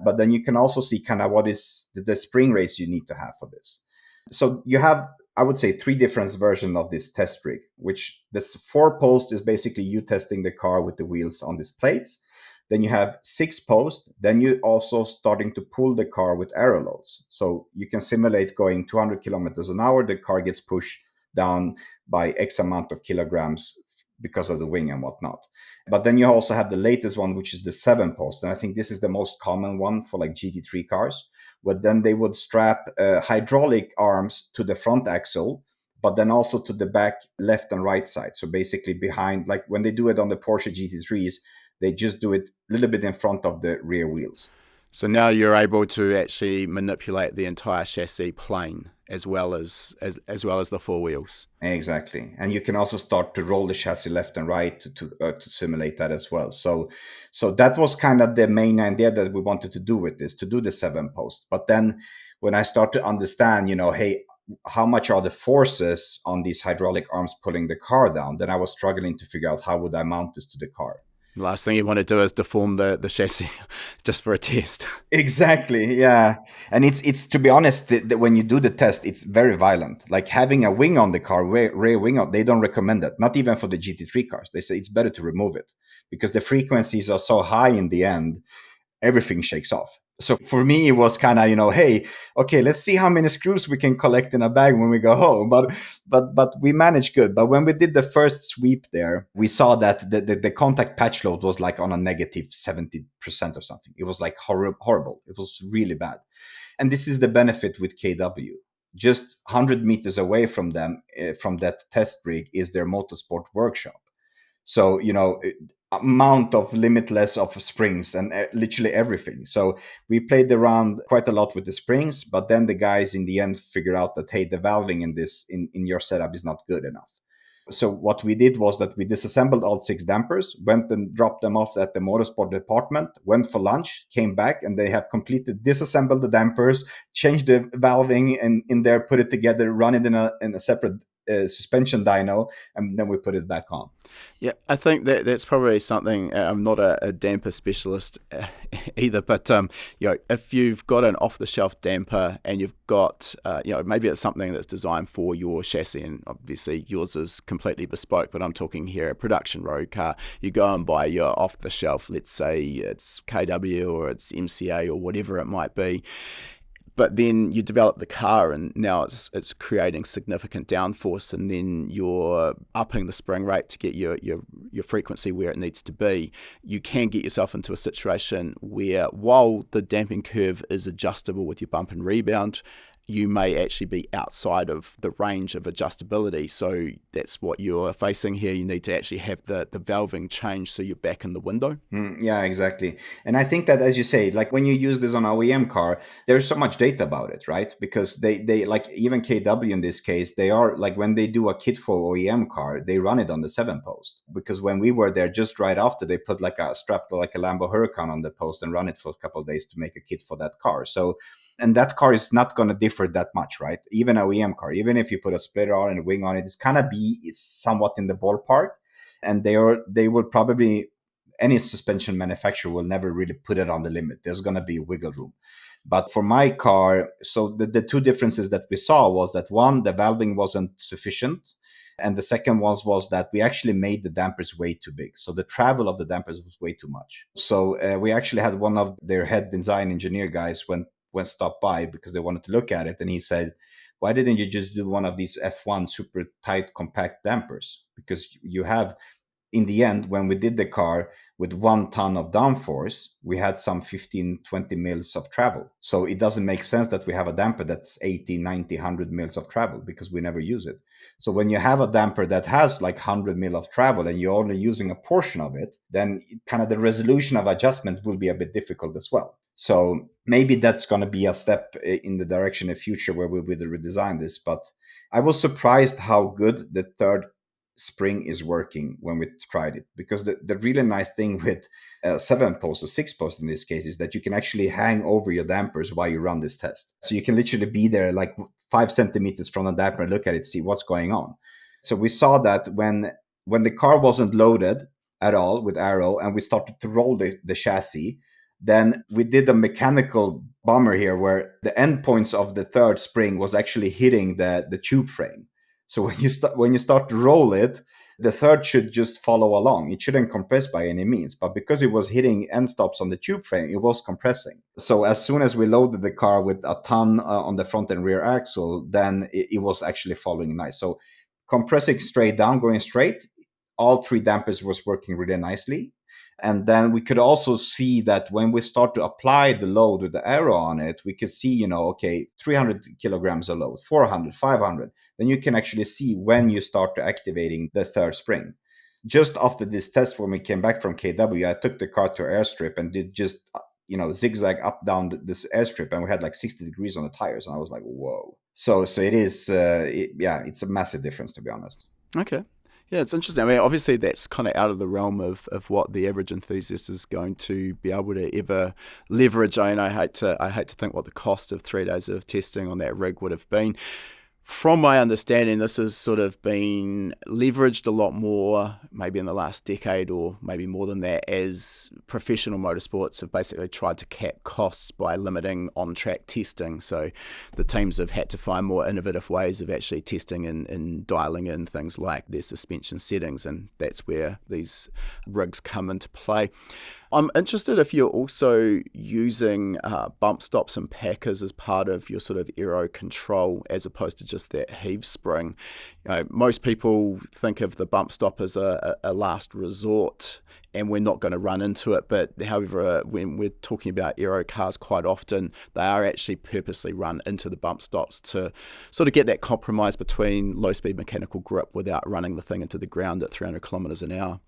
But then you can also see kind of what is the spring rates you need to have for this. So you have, I would say, three different versions of this test rig, which this 4-post is basically you testing the car with the wheels on these plates. Then you have 6-post. Then you also starting to pull the car with aero loads. So you can simulate going 200 kilometers an hour. The car gets pushed down by X amount of kilograms because of the wing and whatnot. But then you also have the latest one, which is the 7-post. And I think this is the most common one for like GT3 cars, where then they would strap hydraulic arms to the front axle, but then also to the back left and right side. So basically behind, like when they do it on the Porsche GT3s, they just do it a little bit in front of the rear wheels. So now you're able to actually manipulate the entire chassis plane as well as the four wheels. Exactly, and you can also start to roll the chassis left and right to simulate that as well. So that was kind of the main idea that we wanted to do with this, to do the 7-post. But then when I start to understand, hey, how much are the forces on these hydraulic arms pulling the car down, then I was struggling to figure out how would I mount this to the car. The last thing you want to do is deform the chassis just for a test. Exactly, yeah. And it's to be honest, when you do the test, it's very violent. Like having a wing on the car, rear wing, they don't recommend that. Not even for the GT3 cars. They say it's better to remove it because the frequencies are so high in the end, everything shakes off. So for me, it was kind of, hey, okay, let's see how many screws we can collect in a bag when we go home. But we managed good. But when we did the first sweep there, we saw that the contact patch load was like on a negative 70% or something. It was like horrible. It was really bad. And this is the benefit with KW. Just 100 meters away from them, from that test rig, is their motorsport workshop. So, amount of limitless of springs and literally everything. So we played around quite a lot with the springs, but then the guys in the end figured out that, hey, the valving in this, in your setup is not good enough. So what we did was that we disassembled all 6 dampers, went and dropped them off at the motorsport department, went for lunch, came back, and they have completely disassembled the dampers, changed the valving in there, put it together, run it in a separate suspension dyno, and then we put it back on. Yeah, I think that's probably something. I'm not a damper specialist either, but if you've got an off-the-shelf damper and you've got, maybe it's something that's designed for your chassis, and obviously yours is completely bespoke. But I'm talking here a production road car. You go and buy your off-the-shelf. Let's say it's KW or it's MCA or whatever it might be. But then you develop the car, and now it's creating significant downforce, and then you're upping the spring rate to get your frequency where it needs to be. You can get yourself into a situation where, while the damping curve is adjustable with your bump and rebound, you may actually be outside of the range of adjustability. So that's what you're facing here. You need to actually have the valving change so you're back in the window. Yeah, exactly. And I think that, as you say, like when you use this on an OEM car, there's so much data about it, right? Because they like, even KW in this case, they are like, when they do a kit for OEM car, they run it on the 7-post. Because when we were there just right after, they put like a Lambo Huracan on the post and run it for a couple of days to make a kit for that car. So, and that car is not going to differ that much, right? Even an OEM car, even if you put a splitter on and a wing on it, it's kind of is somewhat in the ballpark. And they will probably, any suspension manufacturer will never really put it on the limit. There's going to be wiggle room. But for my car, so the two differences that we saw was that, one, the valving wasn't sufficient. And the second was that we actually made the dampers way too big. So the travel of the dampers was way too much. So we actually had one of their head design engineer guys when stopped by because they wanted to look at it. And he said, why didn't you just do one of these F1 super tight compact dampers? Because you have, in the end, when we did the car with 1 ton of downforce, we had some 15, 20 mils of travel. So it doesn't make sense that we have a damper that's 80, 90, 100 mils of travel because we never use it. So when you have a damper that has like 100 mil of travel and you're only using a portion of it, then kind of the resolution of adjustments will be a bit difficult as well. So maybe that's going to be a step in the direction in the future where we will redesign this. But I was surprised how good the third spring is working when we tried it. Because the really nice thing with 7-post or 6-post in this case is that you can actually hang over your dampers while you run this test. So you can literally be there like 5 centimeters from the damper and look at it, see what's going on. So we saw that when the car wasn't loaded at all with aero and we started to roll the chassis, then we did a mechanical bummer here where the endpoints of the third spring was actually hitting the tube frame. So when you start to roll it, the third should just follow along. It shouldn't compress by any means, but because it was hitting end stops on the tube frame, it was compressing. So as soon as we loaded the car with a ton on the front and rear axle, then it was actually following nice. So compressing straight down, going straight, all 3 dampers was working really nicely. And then we could also see that when we start to apply the load with the aero on it, we could see, okay, 300 kilograms of load, 400, 500. Then you can actually see when you start to activating the third spring. Just after this test, when we came back from KW, I took the car to airstrip and did just, zigzag up, down this airstrip. And we had like 60 degrees on the tires. And I was like, whoa. So it is, it's a massive difference, to be honest. Okay. Yeah, it's interesting. I mean, obviously that's kind of out of the realm of what the average enthusiast is going to be able to ever leverage. I mean, I hate to think what the cost of 3 days of testing on that rig would have been. From my understanding, this has sort of been leveraged a lot more, maybe in the last decade or maybe more than that, as professional motorsports have basically tried to cap costs by limiting on-track testing. So the teams have had to find more innovative ways of actually testing and dialing in things like their suspension settings, and that's where these rigs come into play. I'm interested if you're also using bump stops and packers as part of your sort of aero control as opposed to just that heave spring. Most people think of the bump stop as a last resort and we're not going to run into it. But however, when we're talking about aero cars, quite often they are actually purposely run into the bump stops to sort of get that compromise between low-speed mechanical grip without running the thing into the ground at 300 kilometers an hour.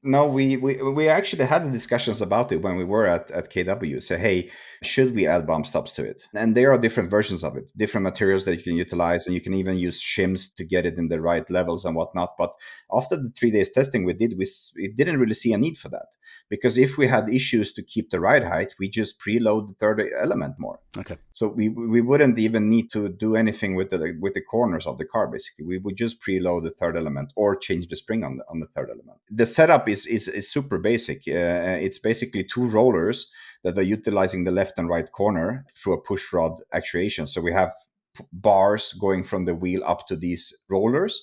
No, we actually had the discussions about it when we were at KW. So, hey, should we add bump stops to it? And there are different versions of it, different materials that you can utilize, and you can even use shims to get it in the right levels and whatnot. But after the 3 days testing we did, we didn't really see a need for that, because if we had issues to keep the ride height, we just preload the third element more. Okay. So we wouldn't even need to do anything with the corners of the car. Basically, we would just preload the third element or change the spring on the third element. The setup is super basic. It's basically 2 rollers that are utilizing the left and right corner through a push rod actuation. So we have bars going from the wheel up to these rollers.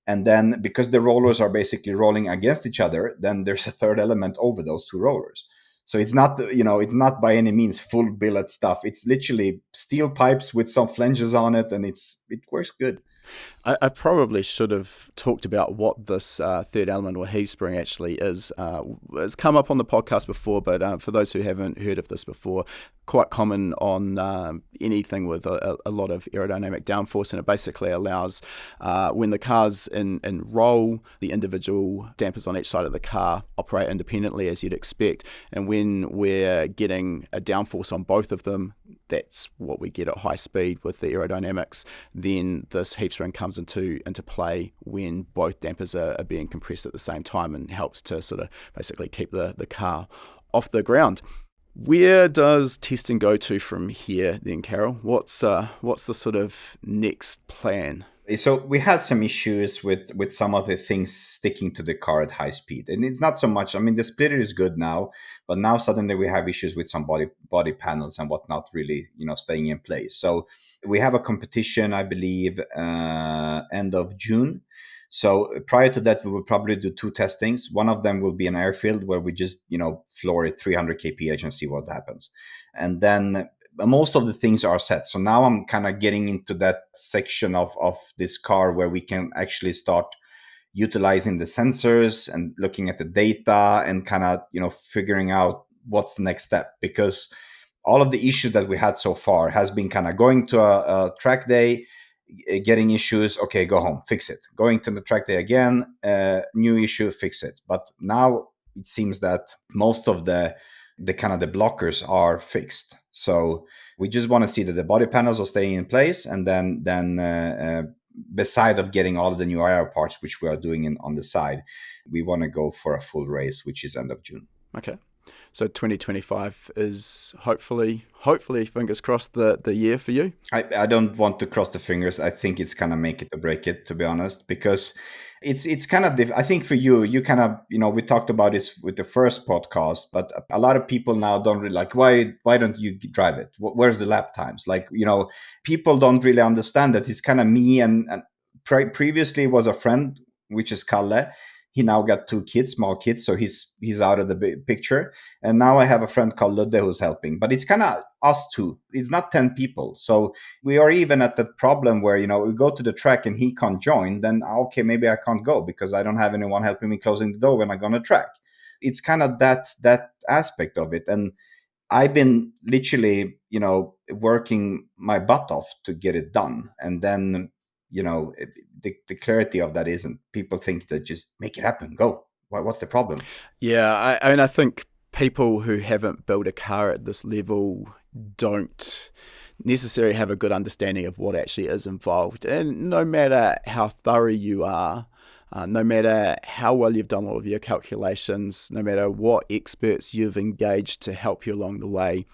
And then because the rollers are basically rolling against each other, then there's a third element over those 2 rollers. So it's not by any means full billet stuff. It's literally steel pipes with some flanges on it, and it works good. I probably should have talked about what this third element or heave spring actually is. It's come up on the podcast before, but for those who haven't heard of this before, quite common on anything with a lot of aerodynamic downforce, and it basically allows when the car's in roll, the individual dampers on each side of the car operate independently as you'd expect, and when we're getting a downforce on both of them, that's what we get at high speed with the aerodynamics. Then this heave spring comes into play when both dampers are being compressed at the same time, and helps to sort of basically keep the car off the ground. Where does testing go to from here then, Karel? What's the sort of next plan? So we had some issues with some of the things sticking to the car at high speed. And it's not so much, I mean, the splitter is good now, but now suddenly we have issues with some body panels and whatnot really, staying in place. So we have a competition, I believe, end of June. So prior to that, we will probably do 2 testings. One of them will be an airfield where we just, floor it 300 kph and see what happens. And then most of the things are set. So now I'm kind of getting into that section of this car where we can actually start utilizing the sensors and looking at the data and kind of, figuring out what's the next step. Because all of the issues that we had so far has been kind of going to a track day, getting issues, okay, go home, fix it. Going to the track day again, new issue, fix it. But now it seems that most of the kind of the blockers are fixed. So we just want to see that the body panels are staying in place, and then beside of getting all of the new aero parts, which we are doing on the side, we want to go for a full race, which is end of June. Okay. So 2025 is hopefully, fingers crossed, the year for you? I don't want to cross the fingers. I think it's kind of make it or break it, to be honest, because it's kind of I think for you kind of, we talked about this with the first podcast, but a lot of people now don't really like, why don't you drive it? Where's the lap times? Like, people don't really understand that it's kind of me and previously was a friend, which is Kalle. He now got 2 kids, small kids, so he's out of the picture. And now I have a friend called Ludde who's helping. But it's kind of us two. It's not 10 people. So we are even at that problem where, we go to the track and he can't join. Then, okay, maybe I can't go because I don't have anyone helping me closing the door when I go on the track. It's kind of that aspect of it. And I've been literally, working my butt off to get it done. And then, the clarity of that isn't, people think that just make it happen, go. What's the problem? Yeah, I think people who haven't built a car at this level don't necessarily have a good understanding of what actually is involved. And no matter how thorough you are, no matter how well you've done all of your calculations, no matter what experts you've engaged to help you along the way,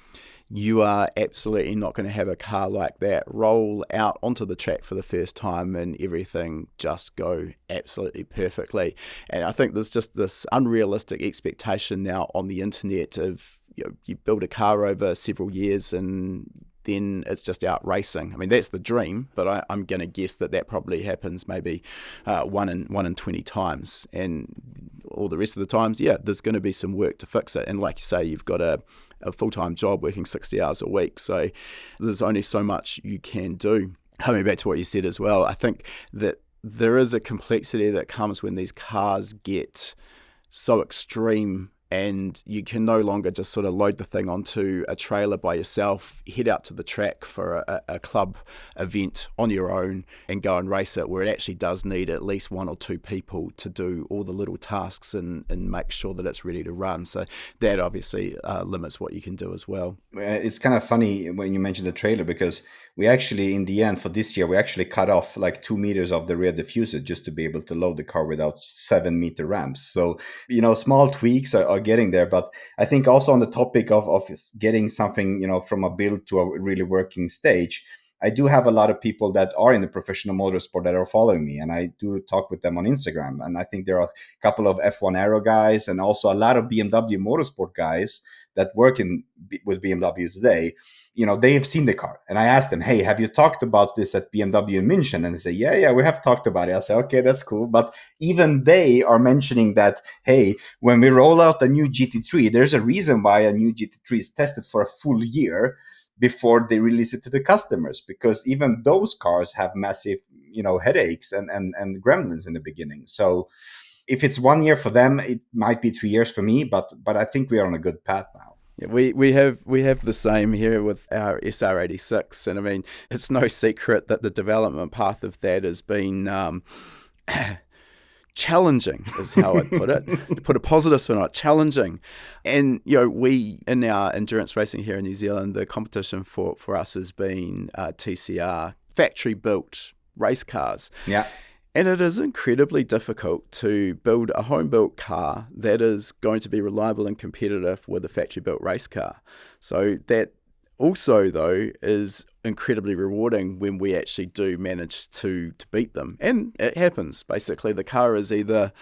you are absolutely not going to have a car like that roll out onto the track for the first time and everything just go absolutely perfectly. And I think there's just this unrealistic expectation now on the internet of, you build a car over several years and then it's just out racing. I mean, that's the dream, but I'm going to guess that probably happens maybe 1 in 20 times. And all the rest of the times, there's going to be some work to fix it. And like you say, you've got a full-time job working 60 hours a week. So there's only so much you can do. Coming back to what you said as well, I think that there is a complexity that comes when these cars get so extreme and you can no longer just sort of load the thing onto a trailer by yourself, head out to the track for a club event on your own and go and race it, where it actually does need at least 1 or 2 people to do all the little tasks and make sure that it's ready to run. So that obviously limits what you can do as well. It's kind of funny when you mentioned the trailer, because we actually, in the end for this year, we actually cut off like 2 meters of the rear diffuser just to be able to load the car without 7-meter ramps. So, small tweaks are getting there. But I think also on the topic of getting something, from a build to a really working stage, I do have a lot of people that are in the professional motorsport that are following me, and I do talk with them on Instagram. And I think there are a couple of F1 aero guys and also a lot of BMW motorsport guys that work with BMW today. They have seen the car. And I asked them, hey, have you talked about this at BMW in München? And they say, yeah, we have talked about it. I say, okay, that's cool. But even they are mentioning that, hey, when we roll out a new GT3, there's a reason why a new GT3 is tested for a full year before they release it to the customers, because even those cars have massive, headaches and gremlins in the beginning. So if it's 1 year for them, it might be 3 years for me, but I think we are on a good path now. Yeah, we have the same here with our SR86, and I mean, it's no secret that the development path of that has been challenging, is how I'd put it. To put a positive spin on it, challenging. And, we, in our endurance racing here in New Zealand, the competition for us has been TCR, factory-built race cars. Yeah. And it is incredibly difficult to build a home-built car that is going to be reliable and competitive with a factory-built race car. So that also, though, is incredibly rewarding when we actually do manage to beat them. And it happens. Basically, the car is either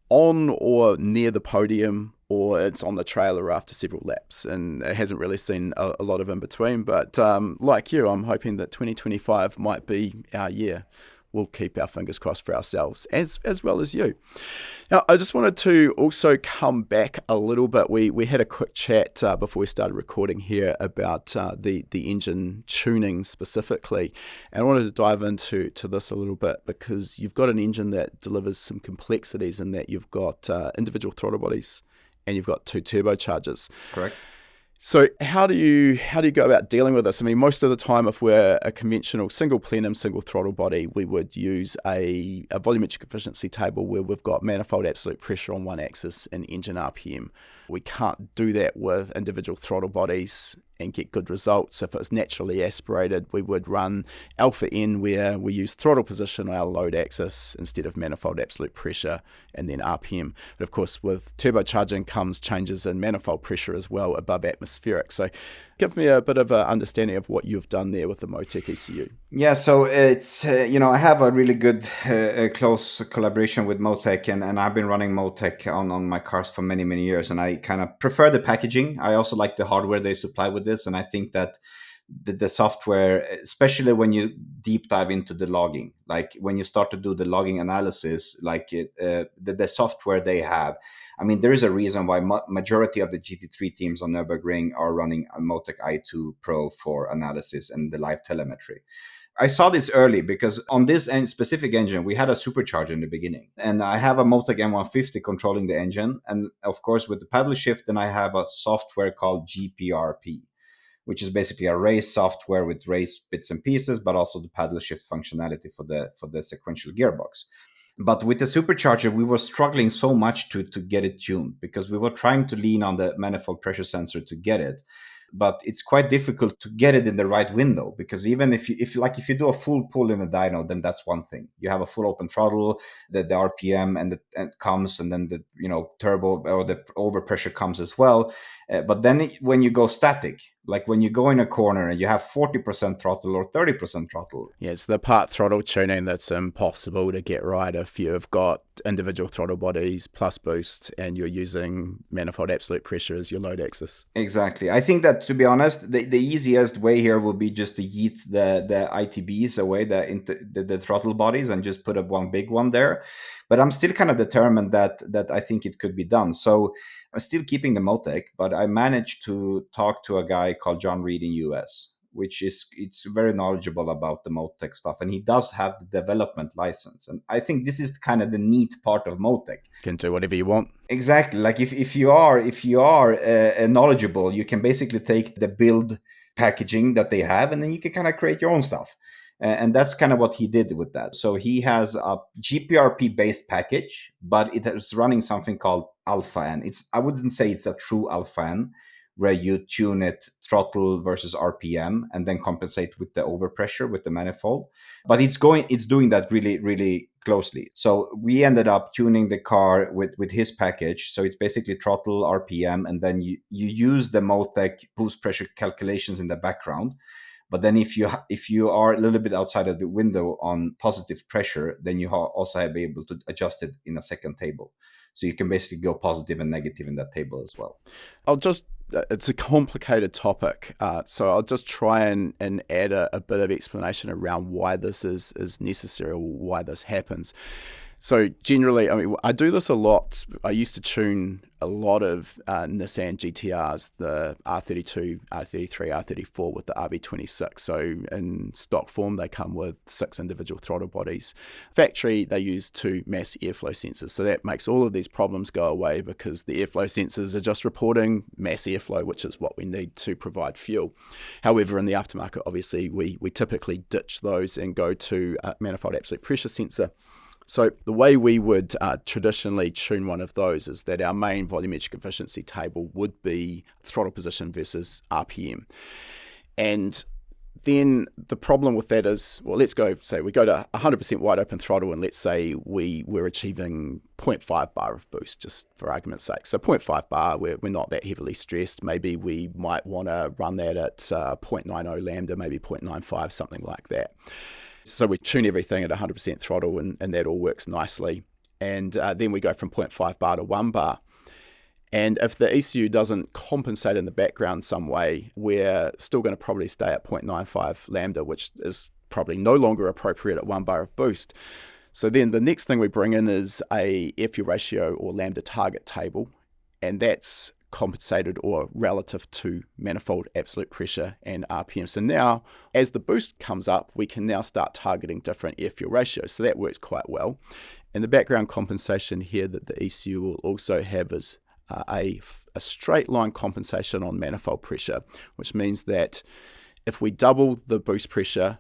on or near the podium, or it's on the trailer after several laps. And it hasn't really seen a lot of in between. But like you, I'm hoping that 2025 might be our year. We'll keep our fingers crossed for ourselves as well as you. Now, I just wanted to also come back a little bit. We had a quick chat before we started recording here about the engine tuning specifically. And I wanted to dive into this a little bit, because you've got an engine that delivers some complexities in that you've got individual throttle bodies and you've got 2 turbochargers. Correct. So how do you go about dealing with this? I mean, most of the time, if we're a conventional single plenum, single throttle body, we would use a volumetric efficiency table where we've got manifold absolute pressure on one axis and engine RPM. We can't do that with individual throttle bodies and get good results. If it's naturally aspirated, we would run alpha N where we use throttle position on our load axis instead of manifold absolute pressure and then RPM. But of course, with turbocharging comes changes in manifold pressure as well above atmospheric. So give me a bit of an understanding of what you've done there with the MoTeC ECU. Yeah, so it's, I have a really good close collaboration with MoTeC, and I've been running MoTeC on my cars for many, many years, and I kind of prefer the packaging. I also like the hardware they supply with this, and I think that the software, especially when you deep dive into the logging, like when you start to do the logging analysis, like the software they have, I mean, there is a reason why majority of the GT3 teams on Nürburgring are running a MoTeC i2 Pro for analysis and the live telemetry. I saw this early because on this specific engine, we had a supercharger in the beginning. And I have a MoTeC M150 controlling the engine. And of course, with the paddle shift, then I have a software called GPRP, which is basically a race software with race bits and pieces, but also the paddle shift functionality for the sequential gearbox. But with the supercharger, we were struggling so much to get it tuned because we were trying to lean on the manifold pressure sensor to get it. But it's quite difficult to get it in the right window, because even if you do a full pull in a dyno, then that's one thing. You have a full open throttle, the RPM and comes, and then the turbo or the overpressure comes as well. But then when you go static, like when you go in a corner and you have 40% throttle or 30% throttle. Yeah, it's the part throttle tuning that's impossible to get right if you've got individual throttle bodies plus boost and you're using manifold absolute pressure as your load axis. Exactly. I think that, to be honest, the easiest way here will be just to yeet the ITBs away, the throttle bodies, and just put up one big one there. But I'm still kind of determined that I think it could be done. So I'm still keeping the MoTeC, but I managed to talk to a guy called John Reed in US, it's very knowledgeable about the MoTeC stuff, and he does have the development license. And I think this is kind of the neat part of MoTeC. Can do whatever you want. Exactly. Like if you are knowledgeable, you can basically take the build packaging that they have, and then you can kind of create your own stuff. And that's kind of what he did with that. So he has a GPRP based package, but it is running something called Alpha N. I wouldn't say it's a true Alpha N, where you tune it throttle versus RPM and then compensate with the overpressure with the manifold. But it's doing that really, really closely. So we ended up tuning the car with his package. So it's basically throttle, RPM, and then you use the MoTeC boost pressure calculations in the background. But then if you are a little bit outside of the window on positive pressure, then you also have be able to adjust it in a second table. So you can basically go positive and negative in that table as well. It's a complicated topic, so I'll just try and add a bit of explanation around why this is necessary or why this happens. So generally, I mean, I do this a lot. I used to tune a lot of Nissan GTRs, the R32, R33, R34 with the RB26. So in stock form, they come with 6 individual throttle bodies. Factory, they use 2 mass airflow sensors. So that makes all of these problems go away because the airflow sensors are just reporting mass airflow, which is what we need to provide fuel. However, in the aftermarket, obviously, we typically ditch those and go to a manifold absolute pressure sensor. So the way we would traditionally tune one of those is that our main volumetric efficiency table would be throttle position versus RPM. And then the problem with that is, well, let's go, say we go to 100% wide open throttle, and let's say we're achieving 0.5 bar of boost, just for argument's sake. So 0.5 bar, we're not that heavily stressed. Maybe we might want to run that at 0.90 lambda, maybe 0.95, something like that. So we tune everything at 100% throttle, and that all works nicely. And then we go from 0.5 bar to 1 bar. And if the ECU doesn't compensate in the background some way, we're still going to probably stay at 0.95 lambda, which is probably no longer appropriate at 1 bar of boost. So then the next thing we bring in is a air fuel ratio or lambda target table, and that's compensated or relative to manifold absolute pressure and RPM. So now, as the boost comes up, we can now start targeting different air fuel ratios. So that works quite well. And the background compensation here that the ECU will also have is a straight line compensation on manifold pressure, which means that if we double the boost pressure,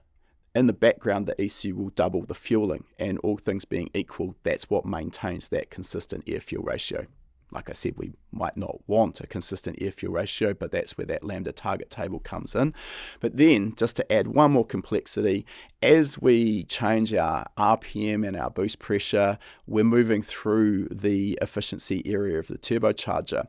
in the background, the ECU will double the fueling, and all things being equal, that's what maintains that consistent air fuel ratio. like I said, we might not want a consistent air-fuel ratio, but that's where that lambda target table comes in. But then, just to add one more complexity, as we change our RPM and our boost pressure, we're moving through the efficiency area of the turbocharger.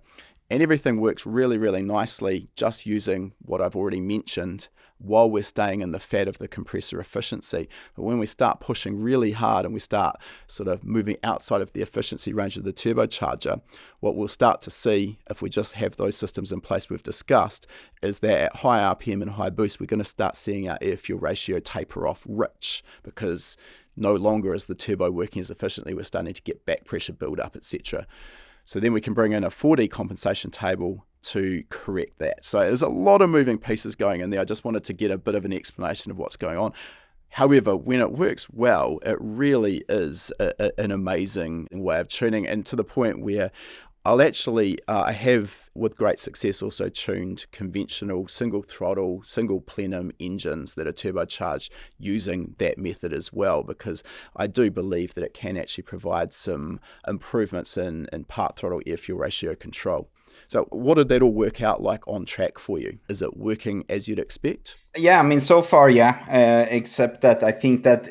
And everything works really, really nicely just using what I've already mentioned while we're staying in the fat of the compressor efficiency. But when we start pushing really hard and we start sort of moving outside of the efficiency range of the turbocharger, what we'll start to see, if we just have those systems in place we've discussed, is that at high RPM and high boost, we're going to start seeing our air-fuel ratio taper off rich, because no longer is the turbo working as efficiently. We're starting to get back pressure build up, etc. So then we can bring in a 4D compensation table to correct that. So there's a lot of moving pieces going in there. I just wanted to get a bit of an explanation of what's going on. However, when it works well, it really is an amazing way of tuning, and to the point where I'll actually, I have with great success also tuned conventional single throttle, single plenum engines that are turbocharged using that method as well, because I do believe that it can actually provide some improvements in part throttle air-fuel ratio control. So what did that all work out like on track for you? Is it working as you'd expect? Yeah, I mean, so far, yeah, except that I think that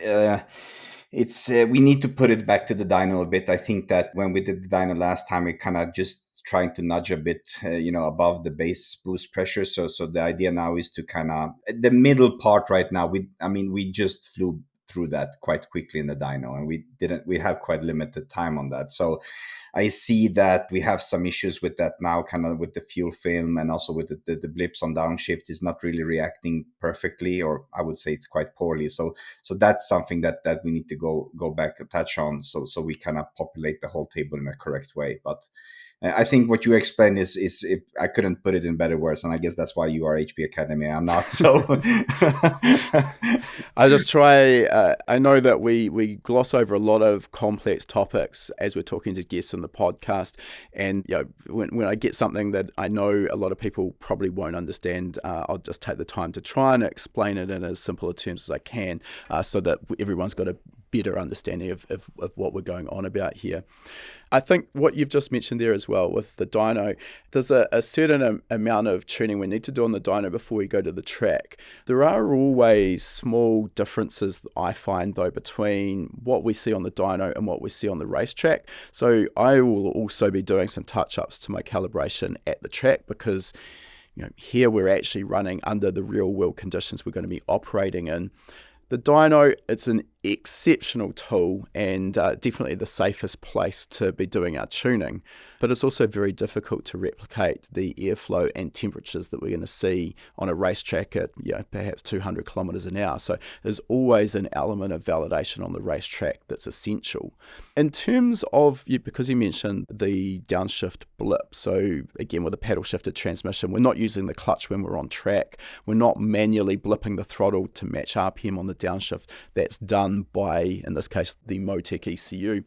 it's we need to put it back to the dyno a bit. I think that when we did the dyno last time, we kind of just trying to nudge a bit, above the base boost pressure. So the idea now is to kind of the middle part right now. We just flew through that quite quickly in the dyno, and we have quite limited time on that. So I see that we have some issues with that now, kind of with the fuel film, and also with the blips on downshift is not really reacting perfectly, or I would say it's quite poorly. So that's something that we need to go back and touch on, so we kind of populate the whole table in a correct way. But I think what you explained is I couldn't put it in better words, and I guess that's why you are HP Academy. I'm not. So I just try. I know that we gloss over a lot of complex topics as we're talking to guests in the podcast, and when I get something that I know a lot of people probably won't understand, I'll just take the time to try and explain it in as simple terms as I can, so that everyone's got a better understanding of what we're going on about here. I think what you've just mentioned there as well with the dyno, there's a certain amount of tuning we need to do on the dyno before we go to the track. There are always small differences that I find though between what we see on the dyno and what we see on the racetrack. So I will also be doing some touch-ups to my calibration at the track, because here we're actually running under the real world conditions we're going to be operating in. The dyno, it's an exceptional tool and definitely the safest place to be doing our tuning, but it's also very difficult to replicate the airflow and temperatures that we're going to see on a racetrack at perhaps 200 kilometers an hour. So there's always an element of validation on the racetrack that's essential. In terms of, because you mentioned the downshift blip, so again with a paddle shifted transmission, we're not using the clutch when we're on track, we're not manually blipping the throttle to match RPM on the downshift. That's done by, in this case, the WTAK ECU.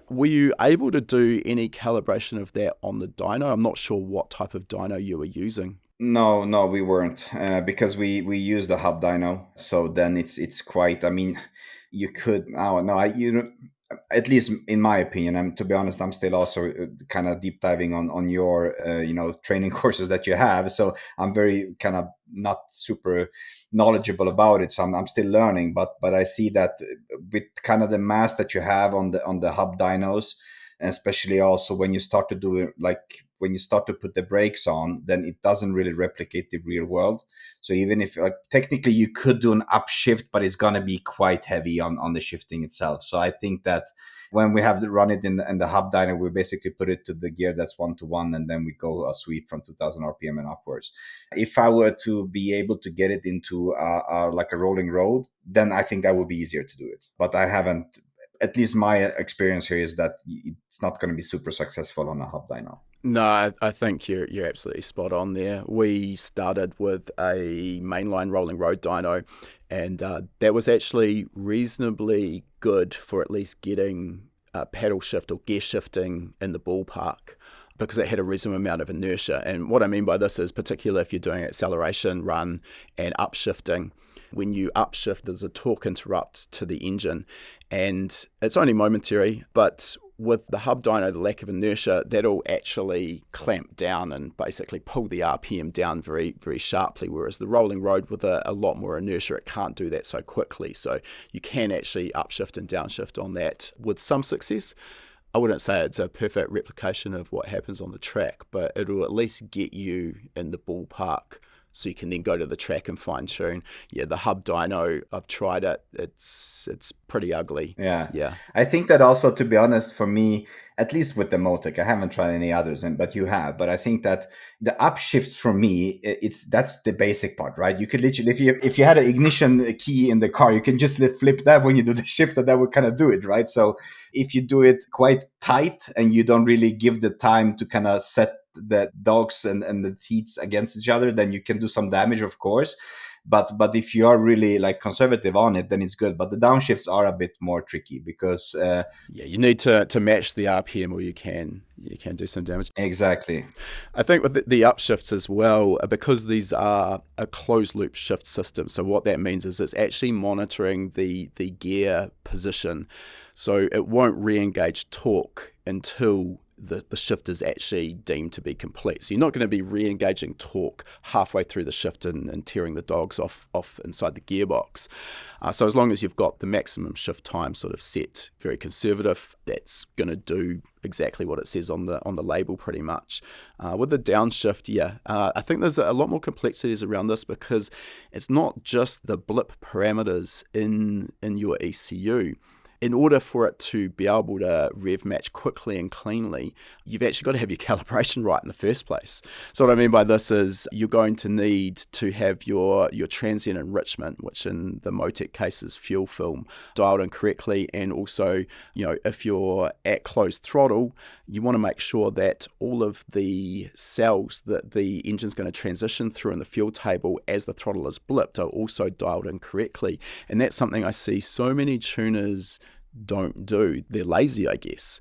Were you able to do any calibration of that on the dyno? I'm not sure what type of dyno you were using. No, we weren't, because we used the hub dyno. So then it's quite. I mean, you could at least in my opinion, and to be honest, I'm still also kind of deep diving on your training courses that you have. So I'm very kind of not super knowledgeable about it. So I'm still learning, but I see that with kind of the mass that you have on the hub dynos, and especially also when you start to do it, like when you start to put the brakes on, then it doesn't really replicate the real world. So even if technically you could do an upshift, but it's going to be quite heavy on the shifting itself. So I think that when we have to run it in the hub dyno, we basically put it to the gear that's 1-to-1, and then we go a sweep from 2000 RPM and upwards. If I were to be able to get it into like a rolling road, then I think that would be easier to do it. But I haven't. At least my experience here is that it's not going to be super successful on a hub dyno. No, I think you're absolutely spot on there. We started with a mainline rolling road dyno, and that was actually reasonably good for at least getting paddle shift or gear shifting in the ballpark, because it had a reasonable amount of inertia. And what I mean by this is, particularly if you're doing acceleration, run, and upshifting, when you upshift, there's a torque interrupt to the engine, and it's only momentary, but with the hub dyno, the lack of inertia, that'll actually clamp down and basically pull the RPM down very, very sharply, whereas the rolling road with a lot more inertia, it can't do that so quickly. So you can actually upshift and downshift on that with some success. I wouldn't say it's a perfect replication of what happens on the track, but it'll at least get you in the ballpark so you can then go to the track and fine tune. Yeah, the hub dyno, I've tried it. It's pretty ugly. Yeah. I think that also, to be honest, for me, at least with the Motec, I haven't tried any others, but you have. But I think that the upshifts for me, that's the basic part, right? You could literally, if you had an ignition key in the car, you can just flip that when you do the shift, and that would kind of do it, right? So if you do it quite tight and you don't really give the time to kind of set the dogs and the teats against each other, then you can do some damage, of course. But if you are really like conservative on it, then it's good. But the downshifts are a bit more tricky because you need to match the RPM, or you can do some damage. Exactly. I think with the upshifts as well, because these are a closed loop shift system, so what that means is it's actually monitoring the gear position, so it won't re-engage torque until the shift is actually deemed to be complete. So you're not going to be re-engaging torque halfway through the shift and tearing the dogs off inside the gearbox. So as long as you've got the maximum shift time sort of set very conservative, that's going to do exactly what it says on the label pretty much. With the downshift, I think there's a lot more complexities around this because it's not just the blip parameters in your ECU. In order for it to be able to rev match quickly and cleanly, you've actually got to have your calibration right in the first place. So what I mean by this is you're going to need to have your transient enrichment, which in the Motec case is fuel film, dialed in correctly. And also, if you're at closed throttle, you want to make sure that all of the cells that the engine's going to transition through in the fuel table as the throttle is blipped are also dialed in correctly. And that's something I see so many tuners don't do. They're lazy, I guess.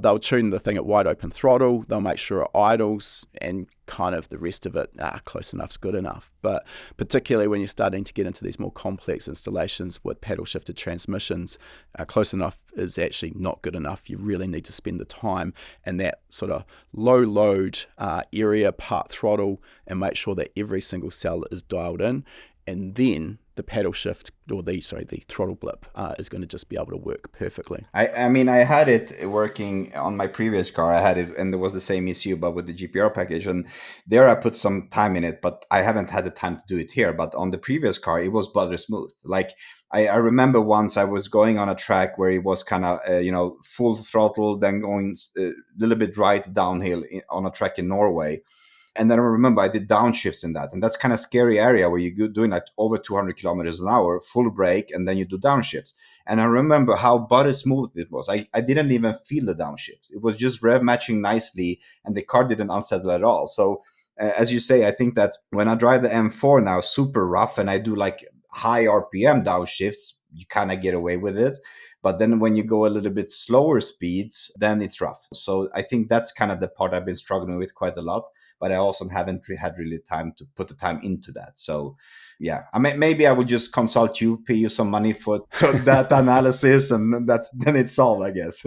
They'll tune the thing at wide open throttle, they'll make sure it idles, and kind of the rest of it, close enough's good enough. But particularly when you're starting to get into these more complex installations with paddle shifted transmissions, close enough is actually not good enough. You really need to spend the time in that sort of low load area, part throttle, and make sure that every single cell is dialed in, and then the paddle shift, or the throttle blip is going to just be able to work perfectly. I mean, I had it working on my previous car. I had it, and there was the same issue, but with the GPR package. And there I put some time in it, but I haven't had the time to do it here. But on the previous car, it was butter smooth. Like I remember once I was going on a track where it was kind of, full throttle, then going a little bit right downhill on a track in Norway. And then I remember I did downshifts in that. And that's kind of scary area where you're doing like over 200 kilometers an hour, full brake, and then you do downshifts. And I remember how butter smooth it was. I didn't even feel the downshifts. It was just rev matching nicely, and the car didn't unsettle at all. So as you say, I think that when I drive the M4 now, super rough, and I do like high RPM downshifts, you kind of get away with it. But then when you go a little bit slower speeds, then it's rough. So I think that's kind of the part I've been struggling with quite a lot. But I also haven't had really time to put the time into that. So, yeah, I mean, maybe I would just consult you, pay you some money for that analysis, and then it's all, I guess.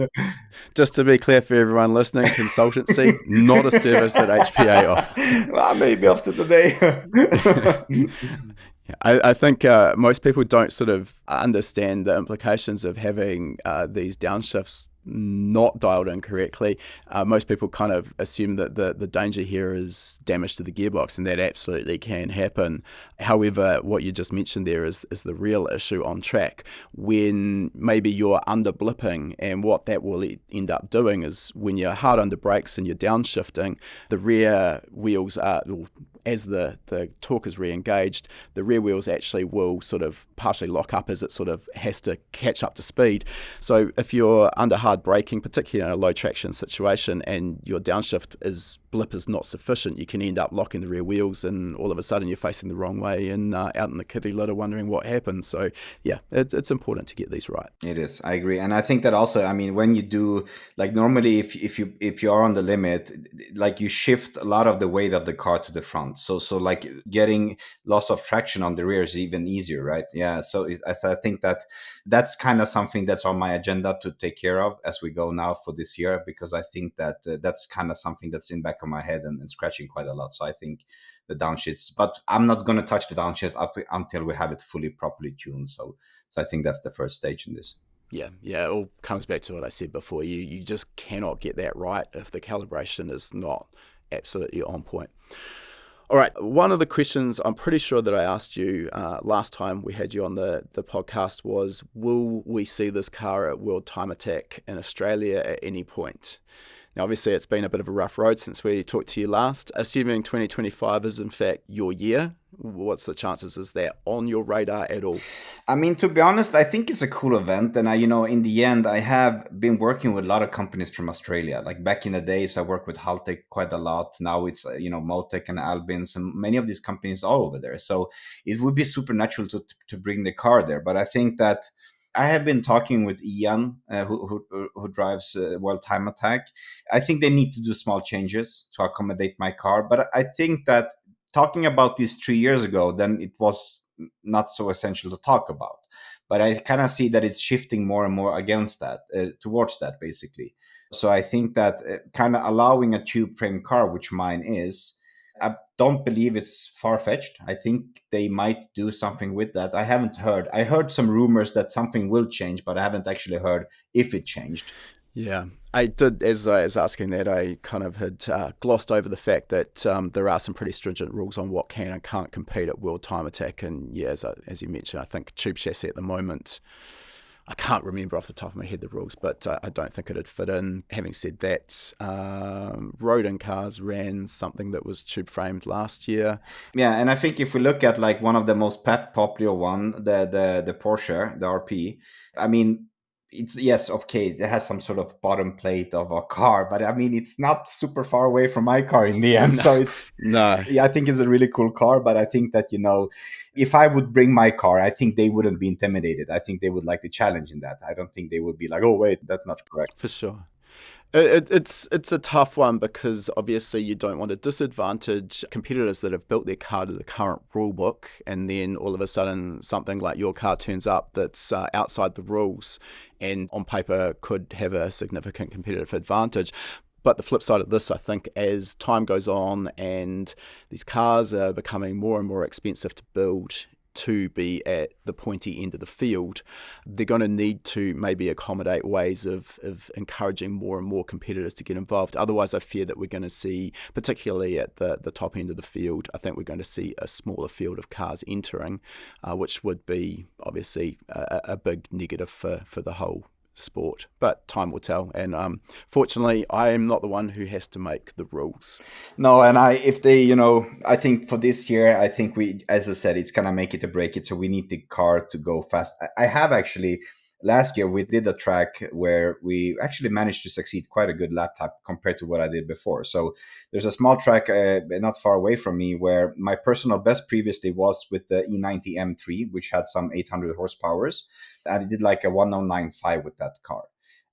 Just to be clear for everyone listening, consultancy, not a service that HPA offers. Well, maybe after today. I think most people don't sort of understand the implications of having these downshifts not dialed in correctly. Most people kind of assume that the danger here is damage to the gearbox, and that absolutely can happen. However, what you just mentioned there is the real issue on track, when maybe you're under blipping, and what that will end up doing is when you're hard under brakes and you're downshifting, the rear wheels are, as the torque is re-engaged, the rear wheels actually will sort of partially lock up as it sort of has to catch up to speed. So if you're under hard braking, particularly in a low traction situation, and your downshift blip is not sufficient, you can end up locking the rear wheels, and all of a sudden you're facing the wrong way and out in the kitty litter wondering what happened. So yeah, it's important to get these right. It is. I agree. And I think that also, I mean, when you do, like normally if you are on the limit, like you shift a lot of the weight of the car to the front. front. So like getting loss of traction on the rear is even easier, right? Yeah. So I think that's kind of something that's on my agenda to take care of as we go now for this year, because I think that that's kind of something that's in the back of my head and scratching quite a lot. So I think the downshifts, but I'm not going to touch the downshifts until we have it fully properly tuned. So I think that's the first stage in this. Yeah, it all comes back to what I said before. You just cannot get that right if the calibration is not absolutely on point. All right, one of the questions I'm pretty sure that I asked you last time we had you on the podcast was, will we see this car at World Time Attack in Australia at any point? Now, obviously, it's been a bit of a rough road since we talked to you last. Assuming 2025 is, in fact, your year, what's the chances is that on your radar at all? I mean, to be honest, I think it's a cool event. And in the end, I have been working with a lot of companies from Australia. Like back in the days, I worked with Haltech quite a lot. Now it's, Motec and Albins, and many of these companies are over there. So it would be super natural to bring the car there. But I think that I have been talking with Ian, who drives World Time Attack. I think they need to do small changes to accommodate my car. But I think that talking about this 3 years ago, then it was not so essential to talk about. But I kind of see that it's shifting more and more against that, towards that, basically. So I think that kind of allowing a tube frame car, which mine is, I don't believe it's far-fetched. I think they might do something with that. I haven't heard. I heard some rumors that something will change, but I haven't actually heard if it changed. Yeah, I did. As I was asking that, I kind of had glossed over the fact that there are some pretty stringent rules on what can and can't compete at World Time Attack. And yeah, as you mentioned, I think tube chassis at the moment, I can't remember off the top of my head the rules, but I don't think it'd fit in. Having said that, Rodin cars ran something that was tube framed last year. Yeah, and I think if we look at like one of the most popular one, the Porsche, the RP, I mean, it's, yes, okay, it has some sort of bottom plate of a car, but I mean, it's not super far away from my car in the end. No, so it's, no. Yeah, I think it's a really cool car, but I think that, if I would bring my car, I think they wouldn't be intimidated. I think they would like the challenge in that. I don't think they would be like, oh, wait, that's not correct. For sure. It's a tough one because obviously you don't want to disadvantage competitors that have built their car to the current rule book, and then all of a sudden something like your car turns up that's outside the rules and on paper could have a significant competitive advantage. But the flip side of this, I think, as time goes on and these cars are becoming more and more expensive to build to be at the pointy end of the field, they're going to need to maybe accommodate ways of encouraging more and more competitors to get involved. Otherwise, I fear that we're going to see, particularly at the top end of the field, I think we're going to see a smaller field of cars entering, which would be obviously a big negative for the whole sport, but time will tell. And fortunately, I am not the one who has to make the rules. No, and I think for this year, I think we, as I said, it's gonna make it or break it. So we need the car to go fast. I have actually, last year we did a track where we actually managed to succeed quite a good lap time compared to what I did before. So there's a small track not far away from me where my personal best previously was with the E90 M3, which had some 800 horsepowers. And I did like a 1095 with that car.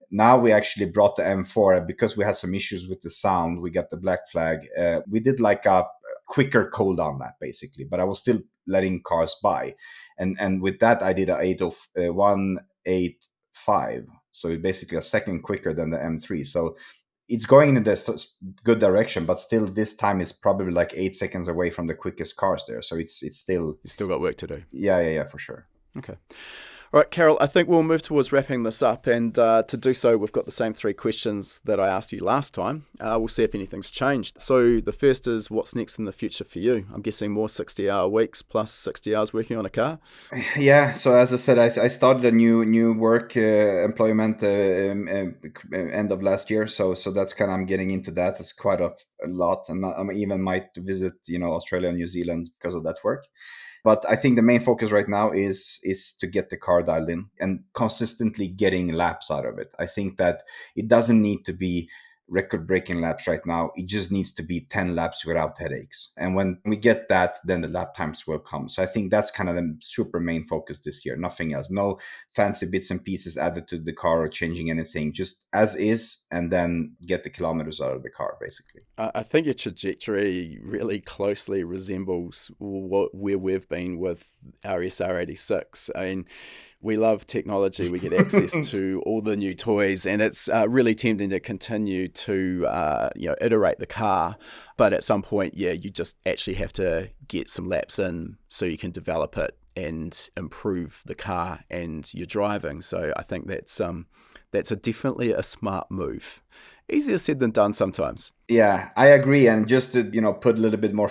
Now we actually brought the M4 because we had some issues with the sound. We got the black flag. We did like a quicker cool down lap basically, but I was still letting cars by. And with that, I did a 185. So basically a second quicker than the M3. So it's going in the good direction, but still this time is probably like 8 seconds away from the quickest cars there. So it's still... You still got work to do. Yeah, for sure. Okay. All right, Karel, I think we'll move towards wrapping this up. And to do so, we've got the same 3 questions that I asked you last time. We'll see if anything's changed. So the first is, what's next in the future for you? I'm guessing more 60-hour weeks plus 60 hours working on a car? Yeah, so as I said, I started a new work employment end of last year. So that's kind of, I'm getting into that. It's quite a lot. And I even might visit, Australia and New Zealand because of that work. But I think the main focus right now is to get the car dialed in and consistently getting laps out of it. I think that it doesn't need to be record-breaking laps right now. It just needs to be 10 laps without headaches. And when we get that, then the lap times will come. So I think that's kind of the super main focus this year. Nothing else. No fancy bits and pieces added to the car or changing anything. Just as is, and then get the kilometers out of the car, basically. I think your trajectory really closely resembles where we've been with our SR86. I mean, we love technology. We get access to all the new toys, and it's really tempting to continue to iterate the car. But at some point, you just actually have to get some laps in so you can develop it and improve the car and your driving. So I think that's definitely a smart move. Easier said than done sometimes. Yeah, I agree. And just to put a little bit more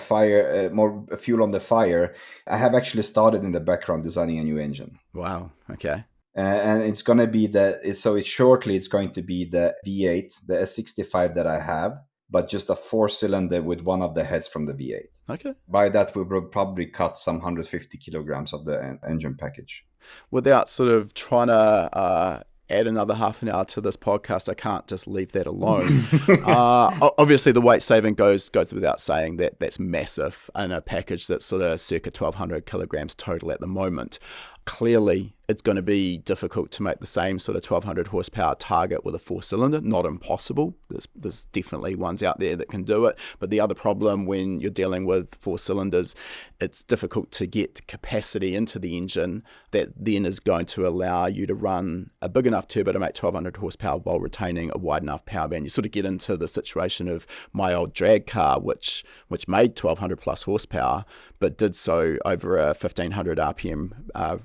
more fuel on the fire, I have actually started in the background designing a new engine. Wow. Okay. And it's going to be shortly it's going to be the V8, the S65 that I have, but just a 4-cylinder with one of the heads from the V8. Okay. By that, we will probably cut some 150 kilograms of the engine package. Without sort of trying to add another half an hour to this podcast, I can't just leave that alone. Obviously, the weight saving goes without saying. That's massive in a package that's sort of circa 1,200 kilograms total at the moment. Clearly, it's going to be difficult to make the same sort of 1,200 horsepower target with a 4-cylinder. Not impossible. There's definitely ones out there that can do it. But the other problem when you're dealing with 4 cylinders, it's difficult to get capacity into the engine that then is going to allow you to run a big enough turbo to make 1,200 horsepower while retaining a wide enough power band. You sort of get into the situation of my old drag car, which made 1,200 plus horsepower, but did so over a 1,500 RPM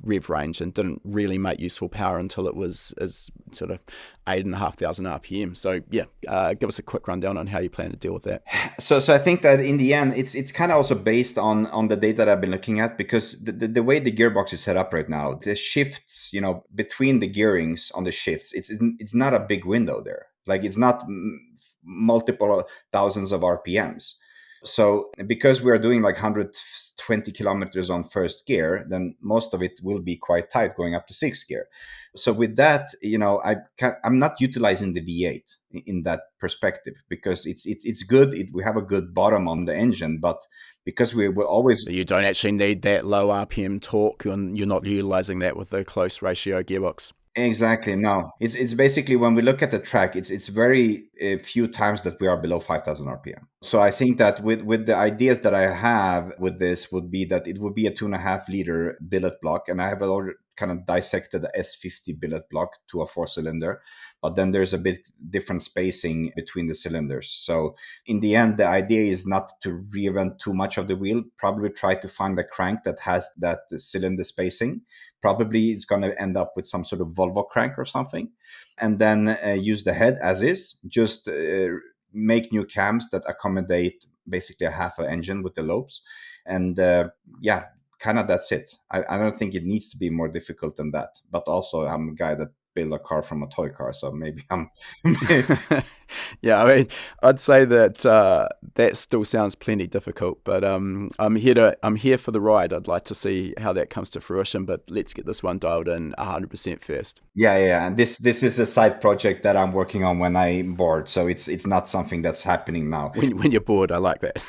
rev range and didn't really make useful power until it was as sort of 8,500 RPM. So give us a quick rundown on how you plan to deal with that. So I think that in the end, it's kind of also based on the data that I've been looking at, because the way the gearbox is set up right now, the shifts, between the gearings on the shifts, it's not a big window there. Like it's not multiple thousands of RPMs. So because we are doing like 120 kilometers on first gear, then most of it will be quite tight going up to 6th gear. So with that, I'm not utilizing the V8 in that perspective, because it's good. We have a good bottom on the engine, but because we will always... So you don't actually need that low RPM torque, and you're not utilizing that with the close ratio gearbox. Exactly. No, it's basically, when we look at the track, it's very few times that we are below 5,000 RPM. So I think that with the ideas that I have with this would be that it would be a 2.5 liter billet block. And I have already kind of dissected the S50 billet block to a 4-cylinder, but then there's a bit different spacing between the cylinders. So in the end, the idea is not to reinvent too much of the wheel, probably try to find a crank that has that cylinder spacing. Probably it's going to end up with some sort of Volvo crank or something, and then use the head as is, just make new cams that accommodate basically a half an engine with the lobes. And kind of that's it. I don't think it needs to be more difficult than that. But also, I'm a guy that built a car from a toy car, so maybe I'm... Yeah, I mean, I'd say that that still sounds plenty difficult, but I'm here for the ride. I'd like to see how that comes to fruition, but let's get this one dialed in 100% first. Yeah, and this is a side project that I'm working on when I'm bored, so it's not something that's happening now. When you're bored, I like that.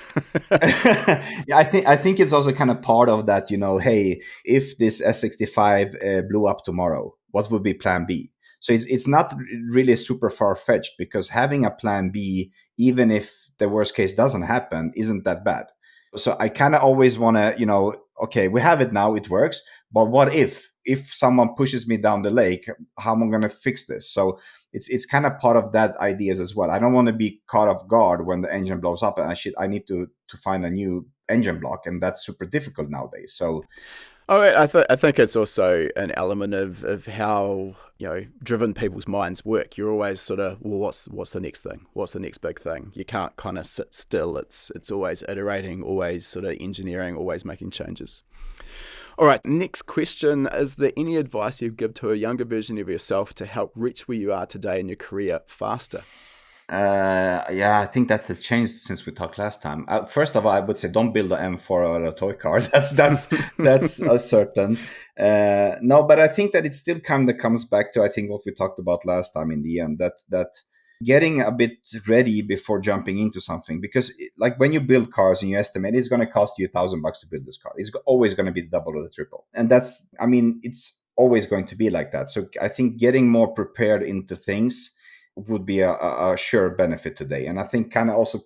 Yeah, I think it's also kind of part of that. Hey, if this S65 blew up tomorrow, what would be Plan B? So it's not really super far-fetched, because having a Plan B, even if the worst case doesn't happen, isn't that bad. So I kind of always want to, okay, we have it now, it works, but what if someone pushes me down the lake, how am I going to fix this? So it's kind of part of that ideas as well. I don't want to be caught off guard when the engine blows up and I need to find a new engine block, and that's super difficult nowadays. So... Oh, I think it's also an element of how driven people's minds work. You're always sort of, well, what's the next thing? What's the next big thing? You can't kind of sit still. It's always iterating, always sort of engineering, always making changes. All right, next question. Is there any advice you'd give to a younger version of yourself to help reach where you are today in your career faster? I think that has changed since we talked last time. First of all, I would say don't build an M4 or a toy car. That's a certain. No, but I think that it still kind of comes back to, I think, what we talked about last time in the end, that getting a bit ready before jumping into something, because like when you build cars and you estimate it's going to cost you $1,000 to build this car, it's always going to be double or the triple. And that's, I mean, it's always going to be like that. So I think getting more prepared into things would be a sure benefit today. And I think kind of also,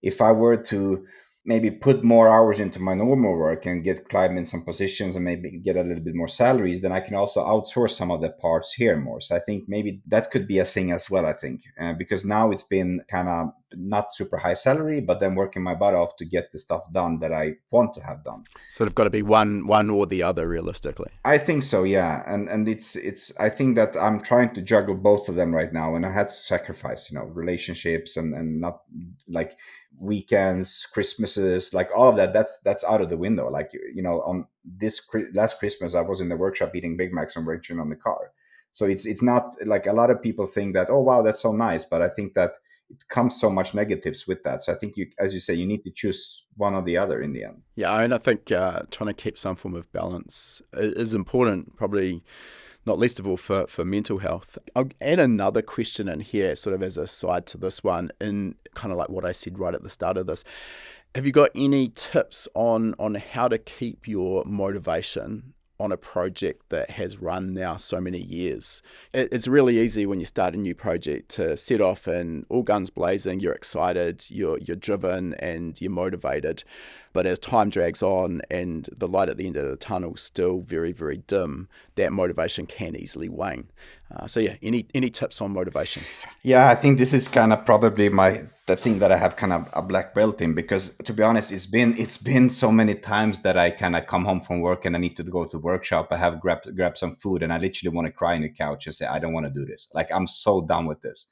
if I were to maybe put more hours into my normal work and climb in some positions and maybe get a little bit more salaries, then I can also outsource some of the parts here more. So I think maybe that could be a thing as well, I think, because now it's been kind of not super high salary, but then working my butt off to get the stuff done that I want to have done. Sort of got to be one or the other, realistically. I think so, yeah. And it's I think that I'm trying to juggle both of them right now, and I had to sacrifice, relationships and not like weekends, Christmases, like all of that. That's out of the window. Like, on this last Christmas, I was in the workshop eating Big Macs and working on the car. So it's not like a lot of people think that, oh wow, that's so nice, but I think that it comes so much negatives with that. So I think as you say, you need to choose one or the other in the end. Yeah, and I think trying to keep some form of balance is important, probably not least of all for mental health. I'll add another question in here, sort of as a side to this one, in kind of like what I said right at the start of this. Have you got any tips on how to keep your motivation on a project that has run now so many years? It's really easy when you start a new project to set off and all guns blazing, you're excited, you're driven and you're motivated. But as time drags on and the light at the end of the tunnel is still very, very dim, that motivation can easily wane. So yeah, any tips on motivation? Yeah, I think this is kind of probably the thing that I have kind of a black belt in, because to be honest, it's been so many times that I kind of come home from work and I need to go to the workshop. I have grab some food and I literally want to cry in the couch and say, I don't want to do this. Like, I'm so done with this.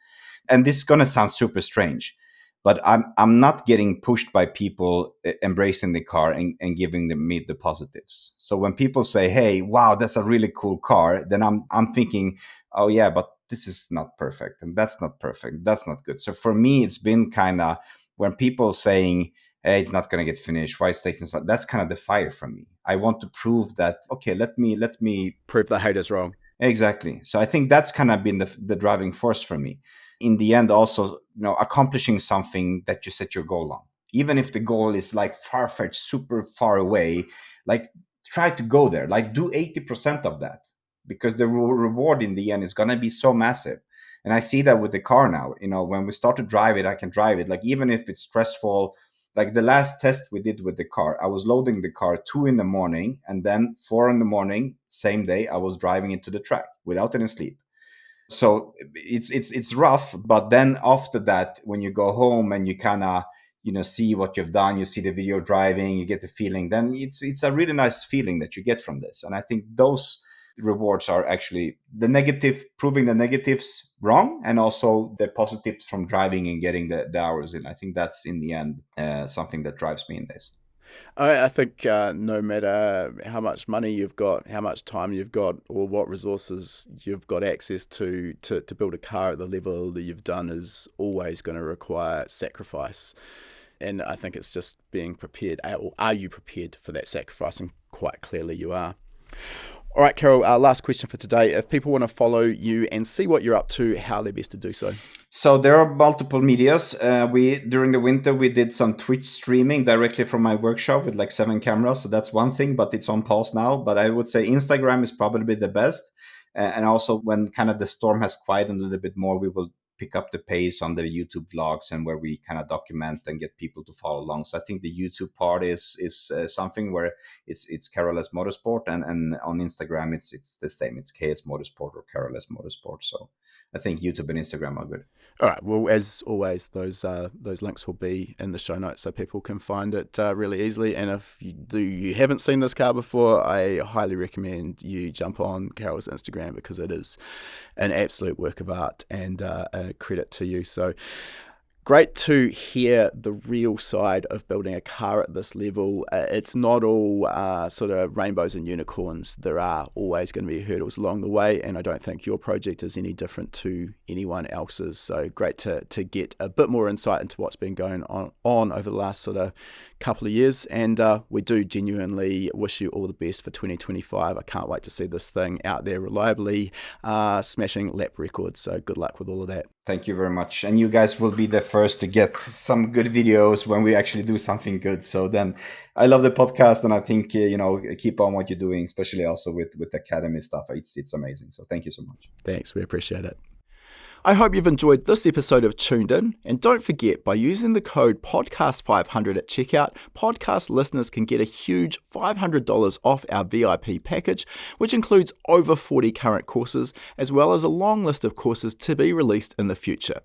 And this is going to sound super strange, but I'm not getting pushed by people embracing the car and giving me the positives. So when people say, hey, wow, that's a really cool car, then I'm thinking, oh yeah, but this is not perfect, and that's not perfect, that's not good. So for me, it's been kind of, when people saying, hey, it's not going to get finished, why it's taking so long, that's kind of the fire for me. I want to prove that, okay, let me prove the haters wrong. Exactly. So I think that's kind of been the driving force for me. In the end, also, accomplishing something that you set your goal on, even if the goal is like far-fetched, super far away, like try to go there, like do 80% of that, because the reward in the end is going to be so massive. And I see that with the car now. When we start to drive it, I can drive it, like even if it's stressful. Like the last test we did with the car, I was loading the car 2 a.m, and then 4 a.m, same day, I was driving it to the track without any sleep. So it's rough, but then after that, when you go home and you kind of see what you've done, you see the video driving, you get the feeling, then it's a really nice feeling that you get from this. And I think those rewards are actually proving the negatives wrong, and also the positives from driving and getting the hours in. I think that's in the end something that drives me in this. I think no matter how much money you've got, how much time you've got, or what resources you've got access to build a car at the level that you've done is always going to require sacrifice. And I think it's just being prepared. Or are you prepared for that sacrifice? And quite clearly you are. All right, Karel, last question for today. If people want to follow you and see what you're up to, how are they best to do so? So there are multiple medias. During the winter, we did some Twitch streaming directly from my workshop with like 7 cameras. So that's one thing, but it's on pause now. But I would say Instagram is probably the best. And also when kind of the storm has quieted a little bit more, we will pick up the pace on the YouTube vlogs, and where we kind of document and get people to follow along. So I think the YouTube part is something where it's Karel S Motorsport, and on Instagram it's the same. It's KS Motorsport or Karel S Motorsport. So I think YouTube and Instagram are good. All right. Well, as always, those links will be in the show notes so people can find it really easily. And if you haven't seen this car before, I highly recommend you jump on Karel's Instagram, because it is an absolute work of art and a credit to you. So, Great to hear the real side of building a car at this level. It's not all sort of rainbows and unicorns. There are always going to be hurdles along the way, and I don't think your project is any different to anyone else's. So great to get a bit more insight into what's been going on over the last sort of couple of years, and we do genuinely wish you all the best for 2025. I can't wait to see this thing out there reliably smashing lap records. So good luck with all of that. Thank you very much. And you guys will be the first to get some good videos when we actually do something good. So then I love the podcast, and I think, keep on what you're doing, especially also with the academy stuff. It's amazing. So thank you so much. Thanks. We appreciate it. I hope you've enjoyed this episode of Tuned In, and don't forget, by using the code podcast500 at checkout, podcast listeners can get a huge $500 off our VIP package, which includes over 40 current courses, as well as a long list of courses to be released in the future.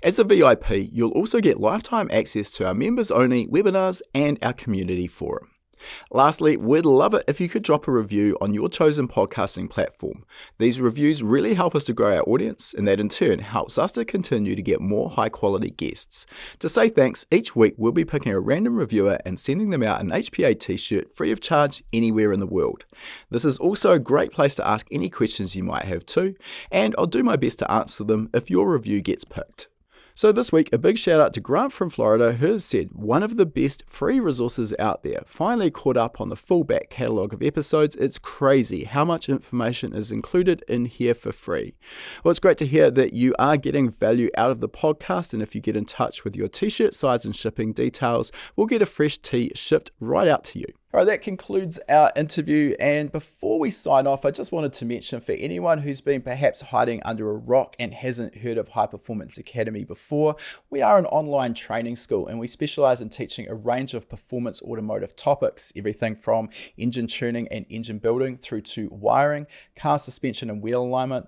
As a VIP, you'll also get lifetime access to our members-only webinars and our community forum. Lastly, we'd love it if you could drop a review on your chosen podcasting platform. These reviews really help us to grow our audience, and that in turn helps us to continue to get more high quality guests. To say thanks, each week we'll be picking a random reviewer and sending them out an HPA t-shirt free of charge anywhere in the world. This is also a great place to ask any questions you might have too, and I'll do my best to answer them if your review gets picked. So this week, a big shout out to Grant from Florida, who has said one of the best free resources out there. Finally caught up on the full back catalogue of episodes. It's crazy how much information is included in here for free. Well, it's great to hear that you are getting value out of the podcast, and if you get in touch with your t-shirt size and shipping details, we'll get a fresh tee shipped right out to you. All right, that concludes our interview, and before we sign off, I just wanted to mention, for anyone who's been perhaps hiding under a rock and hasn't heard of High Performance Academy before, we are an online training school, and we specialize in teaching a range of performance automotive topics, everything from engine tuning and engine building through to wiring, car suspension and wheel alignment,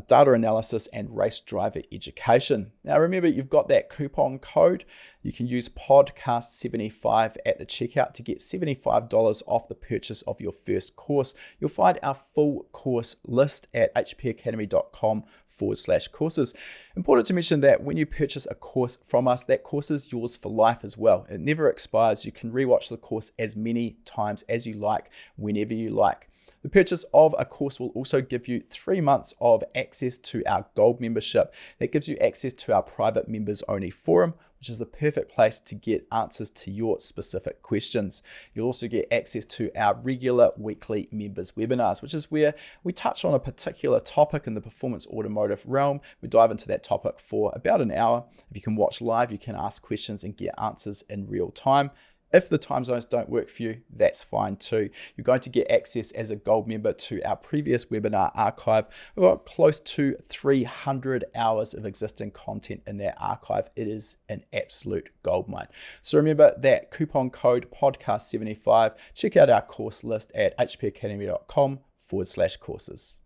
data analysis, and race driver education. Now remember, you've got that coupon code. You can use podcast75 at the checkout to get $75 off the purchase of your first course. You'll find our full course list at hpacademy.com/courses. Important to mention that when you purchase a course from us, that course is yours for life as well. It never expires. You can rewatch the course as many times as you like, whenever you like. The purchase of a course will also give you 3 months of access to our gold membership. That gives you access to our private members only forum, which is the perfect place to get answers to your specific questions. You'll also get access to our regular weekly members webinars, which is where we touch on a particular topic in the performance automotive realm. We dive into that topic for about an hour. If you can watch live, you can ask questions and get answers in real time. If the time zones don't work for you, that's fine too. You're going to get access as a gold member to our previous webinar archive. We've got close to 300 hours of existing content in that archive. It is an absolute goldmine. So remember that coupon code podcast75. Check out our course list at hpacademy.com/courses.